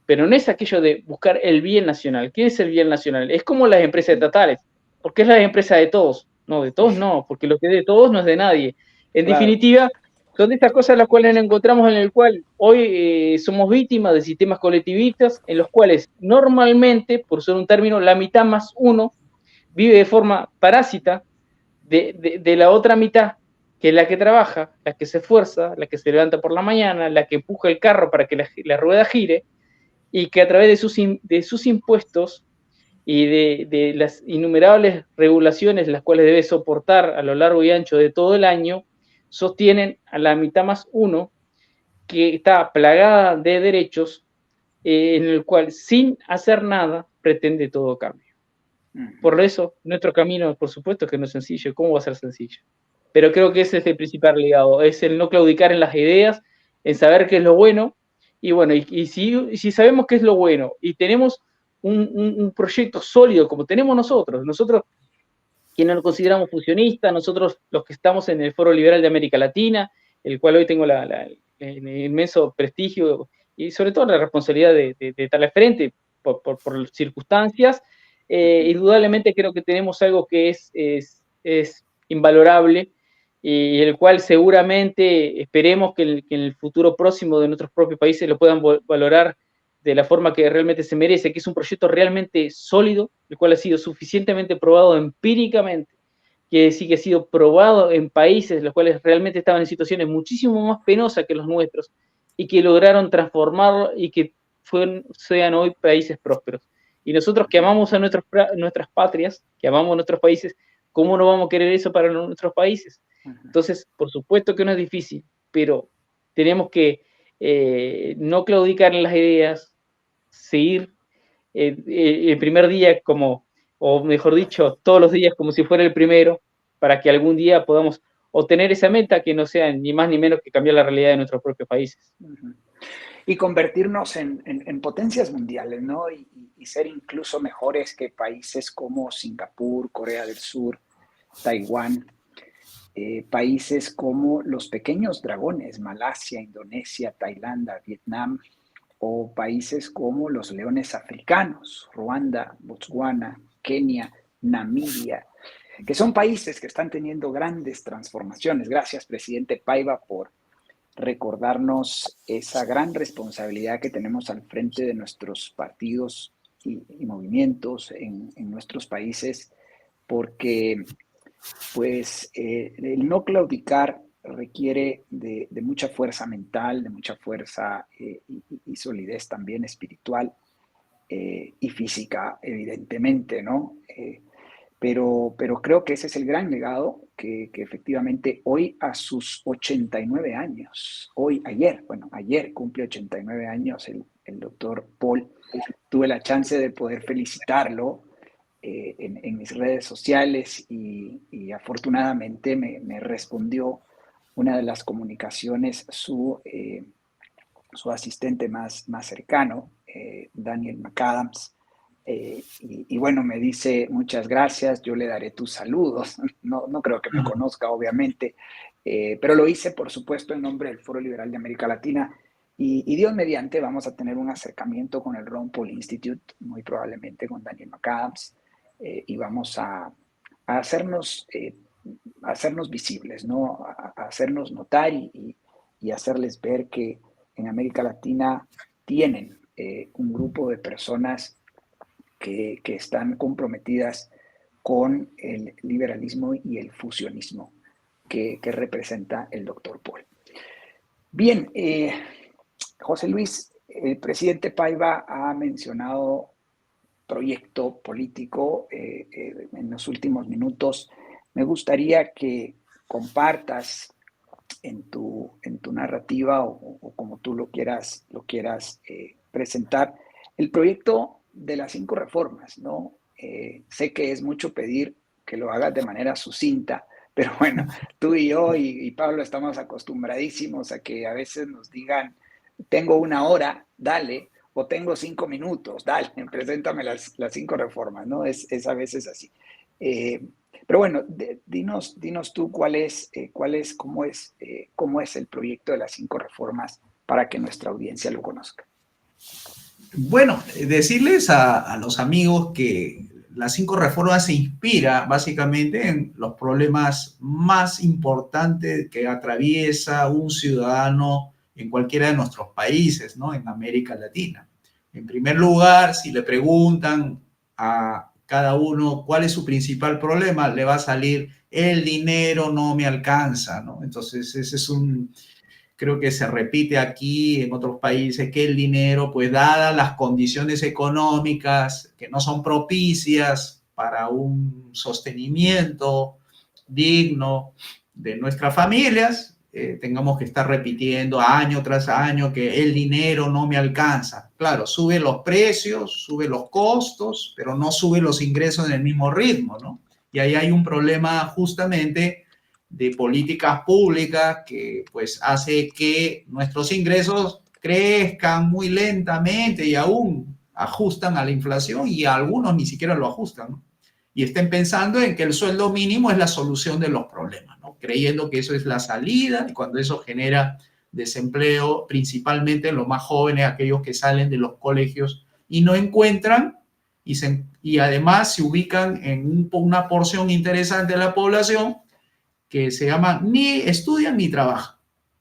Pero no es aquello de buscar el bien nacional. ¿Qué es el bien nacional? Es como las empresas estatales, porque es la empresa de todos. No, de todos no, porque lo que es de todos no es de nadie. En definitiva, son estas cosas las cuales nos encontramos, en el cual hoy somos víctimas de sistemas colectivistas, en los cuales normalmente, por ser un término, la mitad más uno vive de forma parásita de la otra mitad, que es la que trabaja, la que se esfuerza, la que se levanta por la mañana, la que empuja el carro para que la rueda gire, y que a través de sus impuestos y de las innumerables regulaciones las cuales debe soportar a lo largo y ancho de todo el año, sostienen a la mitad más uno, que está plagada de derechos, en el cual sin hacer nada pretende todo cambio. Por eso, nuestro camino, por supuesto que no es sencillo. ¿Cómo va a ser sencillo? Pero creo que ese es el principal legado, es el no claudicar en las ideas, en saber qué es lo bueno, y bueno, y si sabemos qué es lo bueno, y tenemos un proyecto sólido como tenemos nosotros quienes nos consideramos fusionistas, nosotros los que estamos en el Foro Liberal de América Latina, el cual hoy tengo el inmenso prestigio y sobre todo la responsabilidad de estar al frente por circunstancias, indudablemente creo que tenemos algo que es invalorable y el cual seguramente esperemos que en el futuro próximo de nuestros propios países lo puedan valorar de la forma que realmente se merece, que es un proyecto realmente sólido, el cual ha sido suficientemente probado empíricamente, que sí que ha sido probado en países los cuales realmente estaban en situaciones muchísimo más penosas que los nuestros y que lograron transformarlo y que sean hoy países prósperos. Y nosotros que amamos a nuestras patrias, que amamos a nuestros países, ¿cómo no vamos a querer eso para nuestros países? Entonces, por supuesto que no es difícil, pero tenemos que no claudicar en las ideas, seguir el primer día como, o mejor dicho, todos los días como si fuera el primero, para que algún día podamos obtener esa meta que no sea ni más ni menos que cambiar la realidad de nuestros propios países. Y convertirnos en potencias mundiales, ¿no? Y ser incluso mejores que países como Singapur, Corea del Sur, Taiwán, países como los pequeños dragones, Malasia, Indonesia, Tailandia, Vietnam, o países como los leones africanos, Ruanda, Botswana, Kenia, Namibia, que son países que están teniendo grandes transformaciones. Gracias, presidente Paiva, por recordarnos esa gran responsabilidad que tenemos al frente de nuestros partidos y movimientos en nuestros países, porque pues el no claudicar requiere de mucha fuerza mental, de mucha fuerza y solidez también espiritual y física, evidentemente, ¿no? Pero creo que ese es el gran legado que efectivamente hoy a sus 89 años, ayer cumple 89 años el doctor Paul, tuve la chance de poder felicitarlo en mis redes sociales y afortunadamente me respondió una de las comunicaciones su asistente más cercano, Daniel McAdams, y bueno, me dice muchas gracias, yo le daré tus saludos, no creo que me conozca obviamente, pero lo hice por supuesto en nombre del Foro Liberal de América Latina y Dios mediante vamos a tener un acercamiento con el Ron Paul Institute, muy probablemente con Daniel McAdams, y vamos a hacernos visibles, ¿no? A hacernos notar y hacerles ver que en América Latina tienen un grupo de personas que están comprometidas con el liberalismo y el fusionismo que representa el doctor Paul. Bien, José Luis, el presidente Paiva ha mencionado proyecto político en los últimos minutos. Me gustaría que compartas en tu narrativa o como tú lo quieras presentar, el proyecto de las 5 reformas, ¿no? Sé que es mucho pedir que lo hagas de manera sucinta, pero bueno, tú y yo y Pablo estamos acostumbradísimos a que a veces nos digan, tengo 1 hora, dale, o tengo 5 minutos, dale, preséntame las 5 reformas, ¿no? Es a veces así. Pero bueno, dinos tú cómo es el proyecto de las 5 reformas para que nuestra audiencia lo conozca. Bueno, decirles a los amigos que las 5 reformas se inspira básicamente en los problemas más importantes que atraviesa un ciudadano en cualquiera de nuestros países, ¿no? En América Latina. En primer lugar, si le preguntan a cada uno cuál es su principal problema, le va a salir el dinero no me alcanza, ¿no? Entonces, ese es creo que se repite aquí en otros países, que el dinero, pues dadas las condiciones económicas que no son propicias para un sostenimiento digno de nuestras familias, tengamos que estar repitiendo año tras año que el dinero no me alcanza. Claro, sube los precios, sube los costos, pero no sube los ingresos en el mismo ritmo, ¿no? Y ahí hay un problema justamente de políticas públicas que pues hace que nuestros ingresos crezcan muy lentamente y aún ajustan a la inflación y a algunos ni siquiera lo ajustan, ¿no? Y estén pensando en que el sueldo mínimo es la solución de los problemas, ¿no? Creyendo que eso es la salida, y cuando eso genera desempleo, principalmente en los más jóvenes, aquellos que salen de los colegios y no encuentran, y además se ubican en una porción interesante de la población que se llama ni estudian ni trabajan.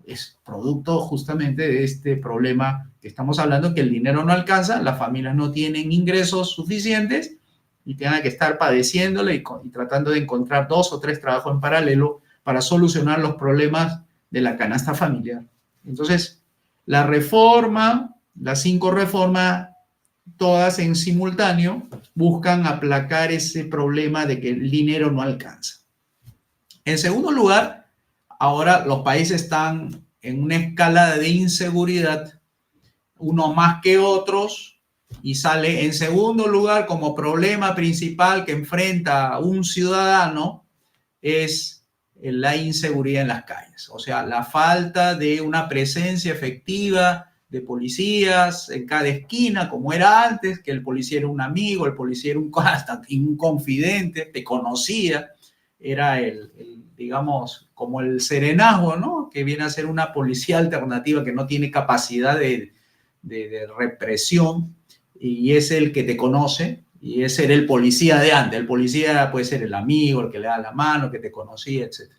Es producto justamente de este problema que estamos hablando, que el dinero no alcanza, las familias no tienen ingresos suficientes y tengan que estar padeciéndole y tratando de encontrar 2 o 3 trabajos en paralelo para solucionar los problemas de la canasta familiar. Entonces, la reforma, las 5 reformas, todas en simultáneo, buscan aplacar ese problema de que el dinero no alcanza. En segundo lugar, ahora los países están en una escala de inseguridad, unos más que otros, y sale en segundo lugar como problema principal que enfrenta un ciudadano es la inseguridad en las calles. O sea, la falta de una presencia efectiva de policías en cada esquina, como era antes, que el policía era un amigo, el policía era un confidente, te conocía, era digamos, como el serenazgo, ¿no? Que viene a ser una policía alternativa que no tiene capacidad de represión y es el que te conoce y ese era el policía de antes. El policía puede ser el amigo, el que le da la mano, que te conocía, etc.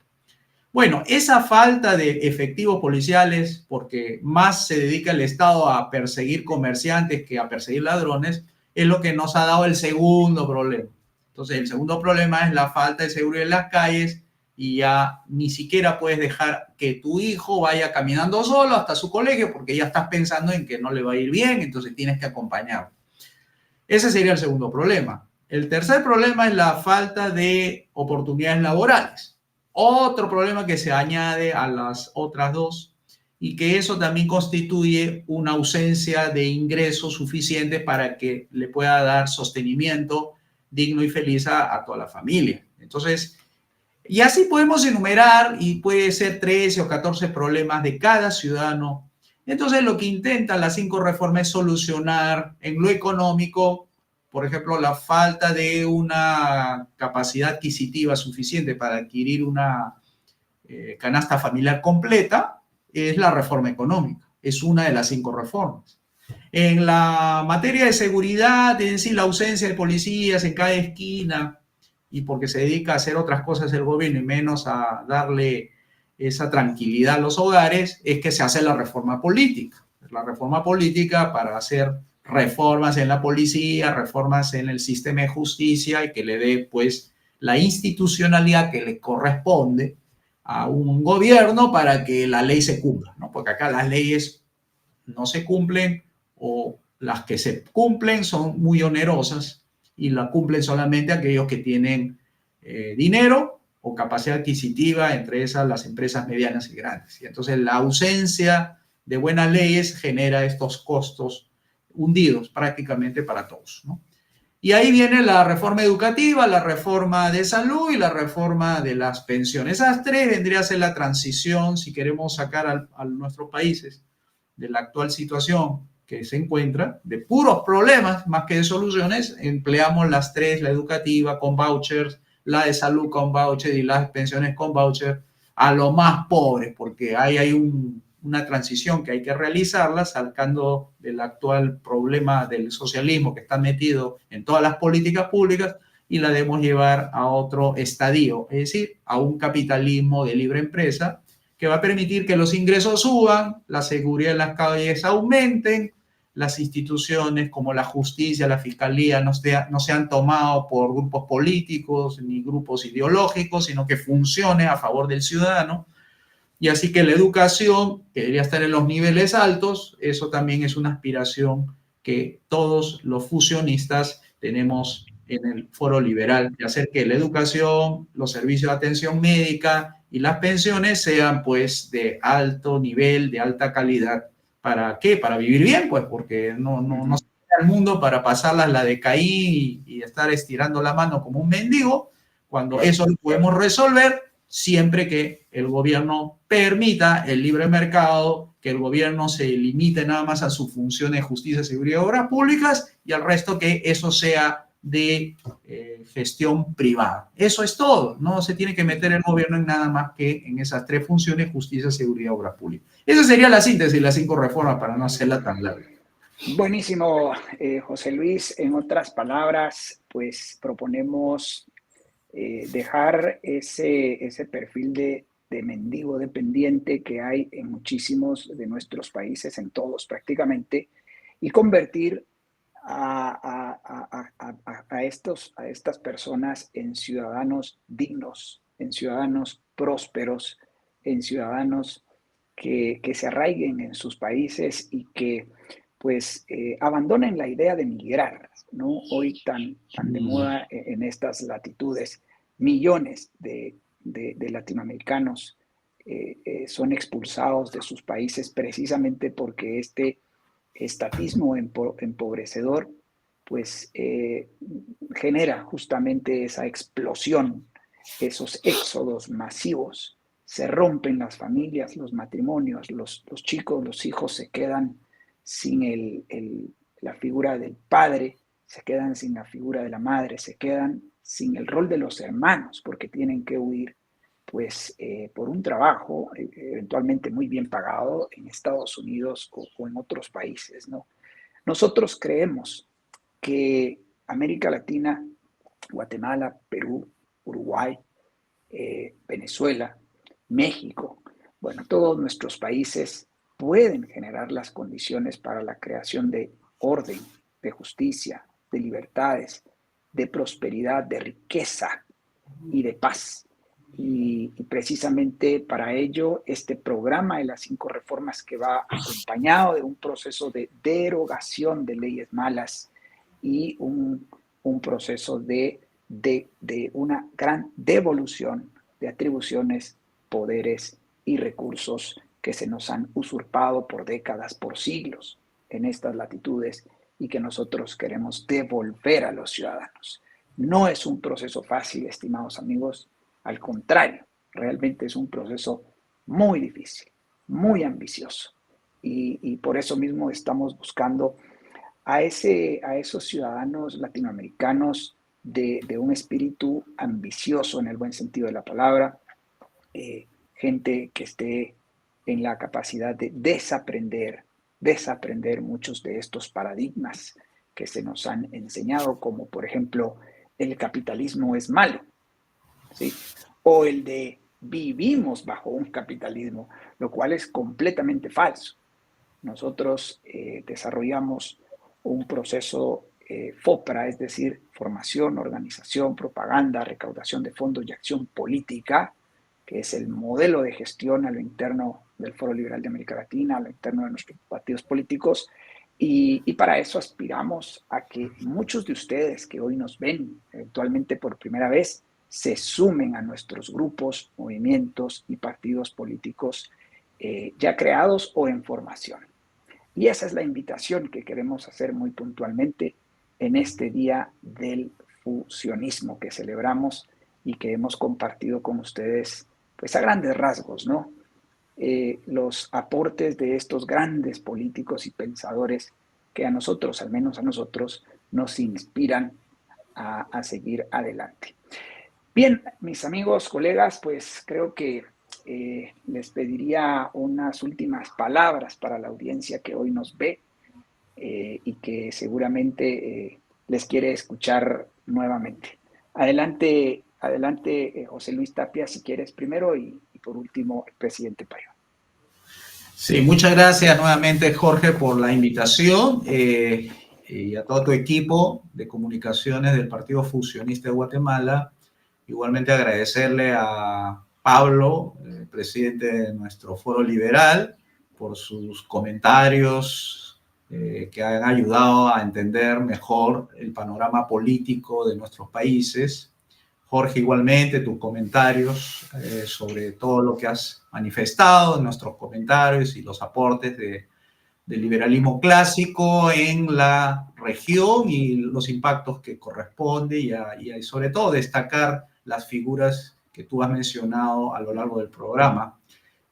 Bueno, esa falta de efectivos policiales, porque más se dedica el Estado a perseguir comerciantes que a perseguir ladrones, es lo que nos ha dado el segundo problema. Entonces, el segundo problema es la falta de seguridad en las calles y ya ni siquiera puedes dejar que tu hijo vaya caminando solo hasta su colegio porque ya estás pensando en que no le va a ir bien, entonces tienes que acompañarlo. Ese sería el segundo problema. El tercer problema es la falta de oportunidades laborales. Otro problema que se añade a las otras dos y que eso también constituye una ausencia de ingresos suficientes para que le pueda dar sostenimiento digno y feliz a toda la familia. Entonces, y así podemos enumerar y puede ser 13 o 14 problemas de cada ciudadano. Entonces, lo que intentan las 5 reformas es solucionar en lo económico, por ejemplo, la falta de una capacidad adquisitiva suficiente para adquirir una canasta familiar completa, es la reforma económica. Es una de las 5 reformas. En la materia de seguridad, es decir, la ausencia de policías en cada esquina, y porque se dedica a hacer otras cosas el gobierno y menos a darle esa tranquilidad a los hogares, es que se hace la reforma política. La reforma política para hacer reformas en la policía, reformas en el sistema de justicia y que le dé pues la institucionalidad que le corresponde a un gobierno para que la ley se cumpla, ¿no? Porque acá las leyes no se cumplen o las que se cumplen son muy onerosas y la cumplen solamente aquellos que tienen dinero o capacidad adquisitiva, entre esas las empresas medianas y grandes. Y entonces la ausencia de buenas leyes genera estos costos hundidos prácticamente para todos, ¿no? Y ahí viene la reforma educativa, la reforma de salud y la reforma de las pensiones. Esas 3 vendría a ser la transición, si queremos sacar a nuestros países de la actual situación que se encuentra, de puros problemas más que de soluciones, empleamos las 3, la educativa con vouchers, la de salud con voucher y las pensiones con voucher, a los más pobres, porque ahí hay una transición que hay que realizarla, sacando del actual problema del socialismo que está metido en todas las políticas públicas y la debemos llevar a otro estadio, es decir, a un capitalismo de libre empresa que va a permitir que los ingresos suban, la seguridad en las calles aumenten, las instituciones como la justicia, la fiscalía no sean tomados por grupos políticos ni grupos ideológicos, sino que funcione a favor del ciudadano. Y así que la educación, que debería estar en los niveles altos, eso también es una aspiración que todos los fusionistas tenemos en el Foro Liberal, de hacer que la educación, los servicios de atención médica y las pensiones sean pues de alto nivel, de alta calidad. ¿Para qué? Para vivir bien, pues, porque no se crea el mundo para pasarlas la de Caín y estar estirando la mano como un mendigo, cuando eso lo podemos resolver siempre que el gobierno permita el libre mercado, que el gobierno se limite nada más a sus funciones de justicia, seguridad y obras públicas, y al resto que eso sea de gestión privada. Eso es todo. No se tiene que meter el gobierno en nada más que en esas tres funciones: justicia, seguridad y obras públicas. Esa sería la síntesis de las 5 reformas, para no hacerla tan larga. Buenísimo, José Luis. En otras palabras, pues proponemos dejar ese perfil de mendigo dependiente que hay en muchísimos de nuestros países, en todos prácticamente, y convertir a estas personas en ciudadanos dignos, en ciudadanos prósperos, en ciudadanos que se arraiguen en sus países y que pues abandonen la idea de migrar, ¿no? Hoy tan de moda en estas latitudes, millones de latinoamericanos son expulsados de sus países precisamente porque este estatismo empobrecedor pues genera justamente esa explosión, esos éxodos masivos. Se rompen las familias, los matrimonios, los chicos, los hijos se quedan sin la figura del padre, se quedan sin la figura de la madre, se quedan sin el rol de los hermanos porque tienen que huir pues por un trabajo eventualmente muy bien pagado en Estados Unidos o en otros países, ¿no? Nosotros creemos que América Latina, Guatemala, Perú, Uruguay, Venezuela, México, bueno, todos nuestros países pueden generar las condiciones para la creación de orden, de justicia, de libertades, de prosperidad, de riqueza y de paz. Y precisamente para ello, este programa de las 5 reformas, que va acompañado de un proceso de derogación de leyes malas y un proceso de una gran devolución de atribuciones, poderes y recursos que se nos han usurpado por décadas, por siglos en estas latitudes y que nosotros queremos devolver a los ciudadanos. No es un proceso fácil, estimados amigos, al contrario, realmente es un proceso muy difícil, muy ambicioso y por eso mismo estamos buscando a esos ciudadanos latinoamericanos de un espíritu ambicioso en el buen sentido de la palabra, gente que esté en la capacidad de desaprender muchos de estos paradigmas que se nos han enseñado, como por ejemplo el capitalismo es malo, ¿sí? O el de vivimos bajo un capitalismo, lo cual es completamente falso. Nosotros desarrollamos un proceso FOPRA, es decir, formación, organización, propaganda, recaudación de fondos y acción política, que es el modelo de gestión a lo interno del Foro Liberal de América Latina, a lo interno de nuestros partidos políticos, y para eso aspiramos a que muchos de ustedes que hoy nos ven eventualmente por primera vez se sumen a nuestros grupos, movimientos y partidos políticos ya creados o en formación. Y esa es la invitación que queremos hacer muy puntualmente en este día del fusionismo que celebramos y que hemos compartido con ustedes, pues a grandes rasgos, ¿no? Los aportes de estos grandes políticos y pensadores que a nosotros, al menos a nosotros, nos inspiran a seguir adelante. Bien, mis amigos, colegas, pues creo que les pediría unas últimas palabras para la audiencia que hoy nos ve y que seguramente les quiere escuchar nuevamente. Adelante, adelante, José Luis Tapia, si quieres primero y por último, el presidente Payón. Sí, muchas gracias nuevamente, Jorge, por la invitación y a todo tu equipo de comunicaciones del Partido Fusionista de Guatemala. Igualmente agradecerle a Pablo, presidente de nuestro Foro Liberal, por sus comentarios que han ayudado a entender mejor el panorama político de nuestros países. Jorge, igualmente, tus comentarios sobre todo lo que has manifestado en nuestros comentarios y los aportes del liberalismo clásico en la región y los impactos que corresponde y sobre todo destacar las figuras que tú has mencionado a lo largo del programa.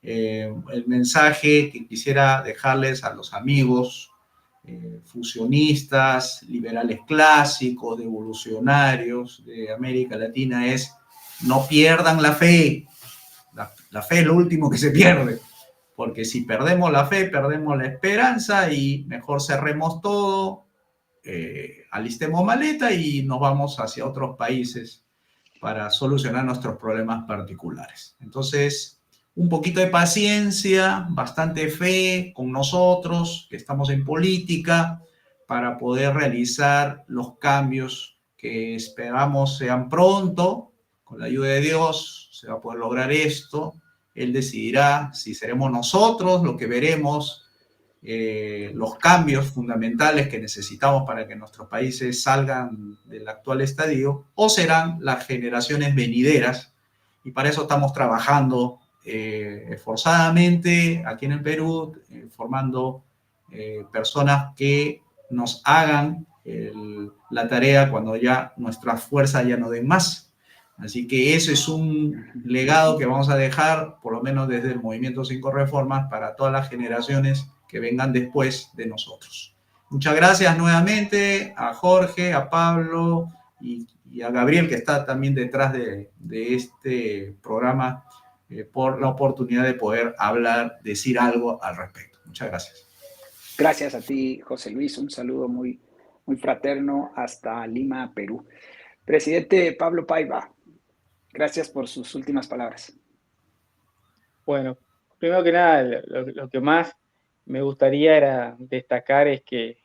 El mensaje que quisiera dejarles a los amigos fusionistas, liberales clásicos, devolucionarios de América Latina es: no pierdan la fe. La fe es lo último que se pierde, porque si perdemos la fe, perdemos la esperanza y mejor cerremos todo, alistemos maleta y nos vamos hacia otros países para solucionar nuestros problemas particulares. Entonces, un poquito de paciencia, bastante fe con nosotros, que estamos en política, para poder realizar los cambios que esperamos sean pronto. Con la ayuda de Dios se va a poder lograr esto. Él decidirá si seremos nosotros los que veremos los cambios fundamentales que necesitamos para que nuestros países salgan del actual estadio, o serán las generaciones venideras, y para eso estamos trabajando esforzadamente aquí en el Perú, formando personas que nos hagan la tarea cuando ya nuestras fuerzas ya no den más. Así que ese es un legado que vamos a dejar, por lo menos desde el Movimiento 5 Reformas, para todas las generaciones que vengan después de nosotros. Muchas gracias nuevamente a Jorge, a Pablo y a Gabriel, que está también detrás de este programa, por la oportunidad de poder hablar, decir algo al respecto. Muchas gracias. Gracias a ti, José Luis. Un saludo muy, muy fraterno hasta Lima, Perú. Presidente Pablo Paiva, gracias por sus últimas palabras. Bueno, primero que nada, lo que más me gustaría era destacar es que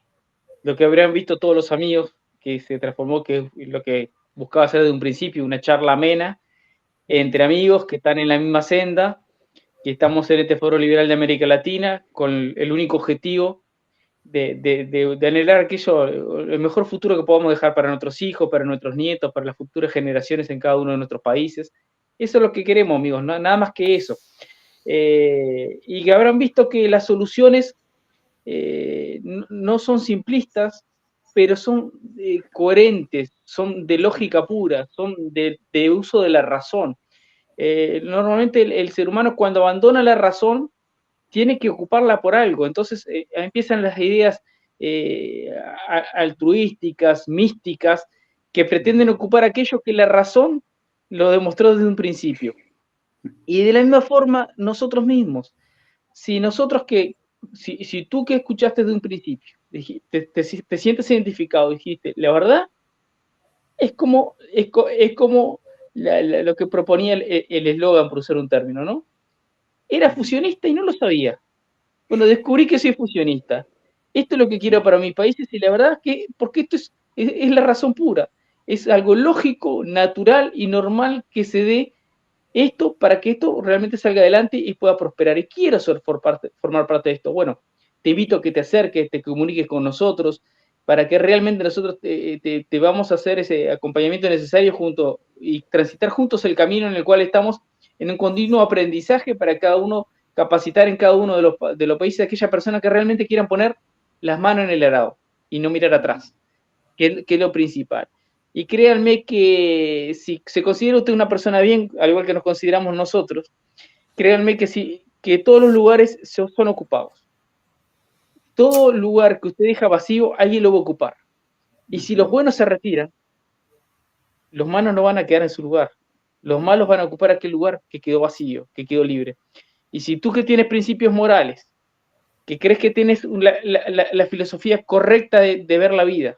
lo que habrían visto todos los amigos, que se transformó, que lo que buscaba hacer de un principio, una charla amena entre amigos que están en la misma senda, que estamos en este Foro Liberal de América Latina con el único objetivo de anhelar aquello, el mejor futuro que podamos dejar para nuestros hijos, para nuestros nietos, para las futuras generaciones en cada uno de nuestros países. Eso es lo que queremos, amigos, nada más que eso. Y que habrán visto que las soluciones no son simplistas, pero son coherentes, son de lógica pura, son de uso de la razón. Normalmente el ser humano, cuando abandona la razón, tiene que ocuparla por algo. Entonces empiezan las ideas altruísticas, místicas, que pretenden ocupar aquello que la razón lo demostró desde un principio. Y de la misma forma, nosotros mismos. Si tú que escuchaste desde un principio, te sientes identificado, dijiste, la verdad, es como lo que proponía el eslogan, por usar un término, ¿no? Era fusionista y no lo sabía. Bueno, descubrí que soy fusionista. Esto es lo que quiero para mis países y la verdad es que, porque esto es la razón pura. Es algo lógico, natural y normal que se dé esto para que esto realmente salga adelante y pueda prosperar. Y quiero formar parte de esto. Bueno, te invito a que te acerques, te comuniques con nosotros, para que realmente nosotros te vamos a hacer ese acompañamiento necesario y transitar juntos el camino en el cual estamos en un continuo aprendizaje para cada uno, capacitar en cada uno de los países a aquellas personas que realmente quieran poner las manos en el arado y no mirar atrás, que es lo principal. Y créanme que si se considera usted una persona bien, al igual que nos consideramos nosotros, créanme que todos los lugares son ocupados. Todo lugar que usted deja vacío, alguien lo va a ocupar. Y si los buenos se retiran, los malos no van a quedar en su lugar. Los malos van a ocupar aquel lugar que quedó vacío, que quedó libre. Y si tú que tienes principios morales, que crees que tienes la filosofía correcta de ver la vida,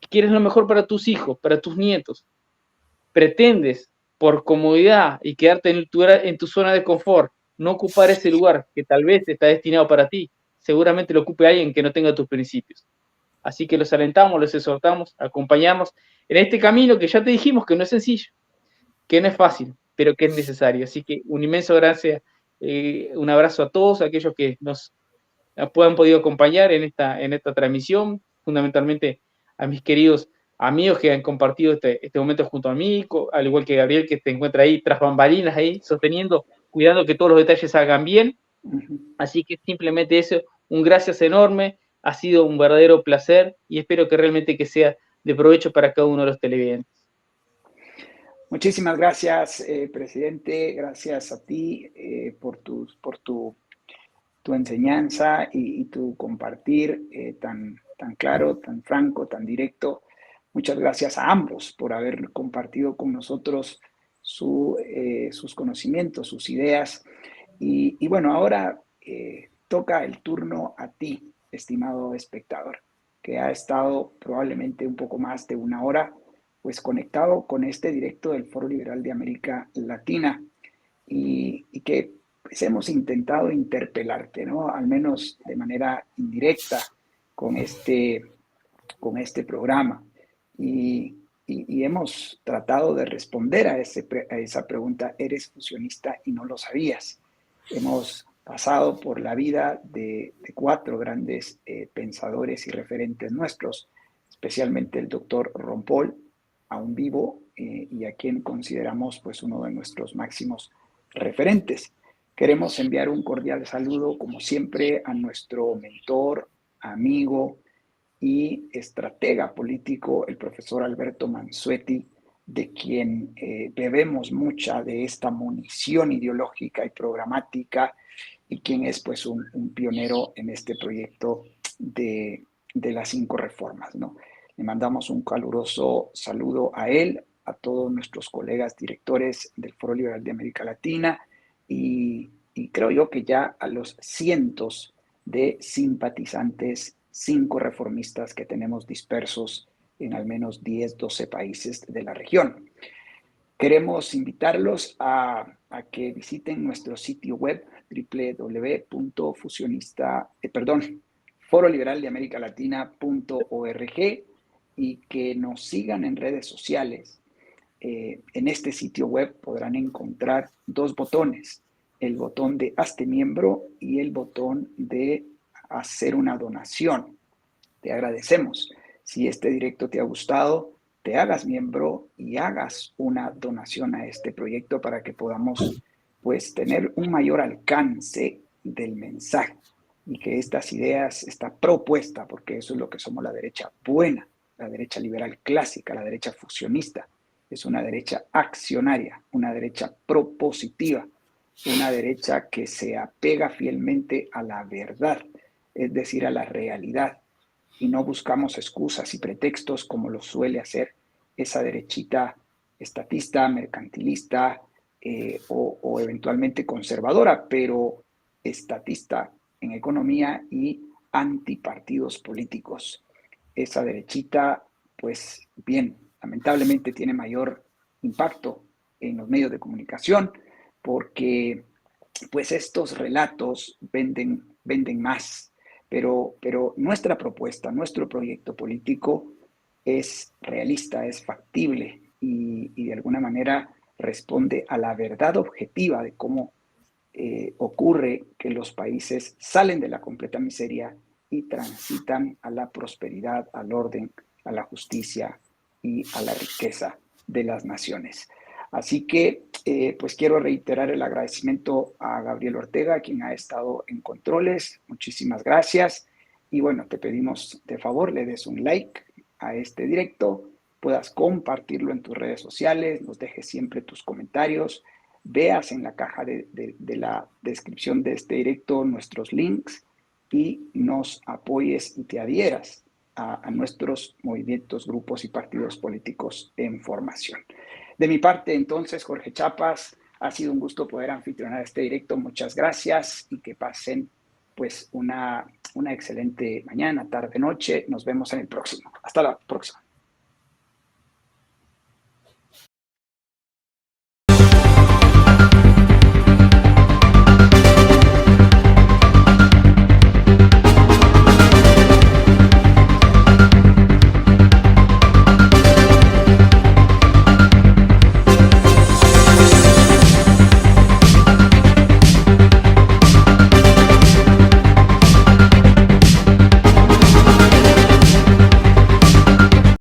que quieres lo mejor para tus hijos, para tus nietos, pretendes por comodidad y quedarte en tu zona de confort, no ocupar ese lugar que tal vez está destinado para ti, seguramente lo ocupe alguien que no tenga tus principios. Así que los alentamos, los exhortamos, acompañamos en este camino que ya te dijimos que no es sencillo, que no es fácil, pero que es necesario. Así que un inmenso gracias, un abrazo a todos aquellos que nos puedan podido acompañar en esta transmisión, fundamentalmente a mis queridos amigos que han compartido este momento junto a mí, al igual que Gabriel, que se encuentra ahí tras bambalinas, ahí sosteniendo, cuidando que todos los detalles salgan bien. Así que simplemente eso, un gracias enorme, ha sido un verdadero placer y espero que realmente que sea de provecho para cada uno de los televidentes. Muchísimas gracias, presidente. Gracias a ti por tu enseñanza y tu compartir tan claro, tan franco, tan directo. Muchas gracias a ambos por haber compartido con nosotros sus conocimientos, sus ideas. Y bueno, ahora toca el turno a ti, estimado espectador, que ha estado probablemente un poco más de una hora pues conectado con este directo del Foro Liberal de América Latina y que pues, hemos intentado interpelarte, ¿no? Al menos de manera indirecta con este programa. Y hemos tratado de responder a esa pregunta, ¿eres fusionista y no lo sabías? Hemos pasado por la vida de 4 grandes pensadores y referentes nuestros, especialmente el doctor Ron Paul, aún vivo, y a quien consideramos pues uno de nuestros máximos referentes. Queremos enviar un cordial saludo, como siempre, a nuestro mentor, amigo y estratega político, el profesor Alberto Mansuetti, de quien bebemos mucha de esta munición ideológica y programática, y quien es pues un pionero en este proyecto de las 5 reformas, ¿no? Le mandamos un caluroso saludo a él, a todos nuestros colegas directores del Foro Liberal de América Latina y creo yo que ya a los cientos de simpatizantes 5 reformistas que tenemos dispersos en al menos 10, 12 países de la región. Queremos invitarlos a que visiten nuestro sitio web foroliberaldeamericalatina.org y que nos sigan en redes sociales. En este sitio web podrán encontrar 2 botones, el botón de hazte miembro y el botón de hacer una donación. Te agradecemos. Si este directo te ha gustado, te hagas miembro y hagas una donación a este proyecto para que podamos pues tener un mayor alcance del mensaje y que estas ideas, esta propuesta, porque eso es lo que somos la derecha buena, la derecha liberal clásica, la derecha fusionista, es una derecha accionaria, una derecha propositiva, una derecha que se apega fielmente a la verdad, es decir, a la realidad, y no buscamos excusas y pretextos como lo suele hacer esa derechita estatista, mercantilista o eventualmente conservadora, pero estatista en economía y antipartidos políticos. Esa derechita, pues bien, lamentablemente tiene mayor impacto en los medios de comunicación porque pues estos relatos venden más. Pero nuestra propuesta, nuestro proyecto político es realista, es factible y de alguna manera responde a la verdad objetiva de cómo ocurre que los países salen de la completa miseria y transitan a la prosperidad, al orden, a la justicia y a la riqueza de las naciones. Así que, pues quiero reiterar el agradecimiento a Gabriel Ortega, quien ha estado en controles. Muchísimas gracias. Y bueno, te pedimos de favor, le des un like a este directo, puedas compartirlo en tus redes sociales, nos dejes siempre tus comentarios, veas en la caja de la descripción de este directo nuestros links y nos apoyes y te adhieras a nuestros movimientos, grupos y partidos políticos en formación. De mi parte, entonces, Jorge Chapas, ha sido un gusto poder anfitrionar este directo. Muchas gracias y que pasen pues una excelente mañana, tarde, noche. Nos vemos en el próximo. Hasta la próxima.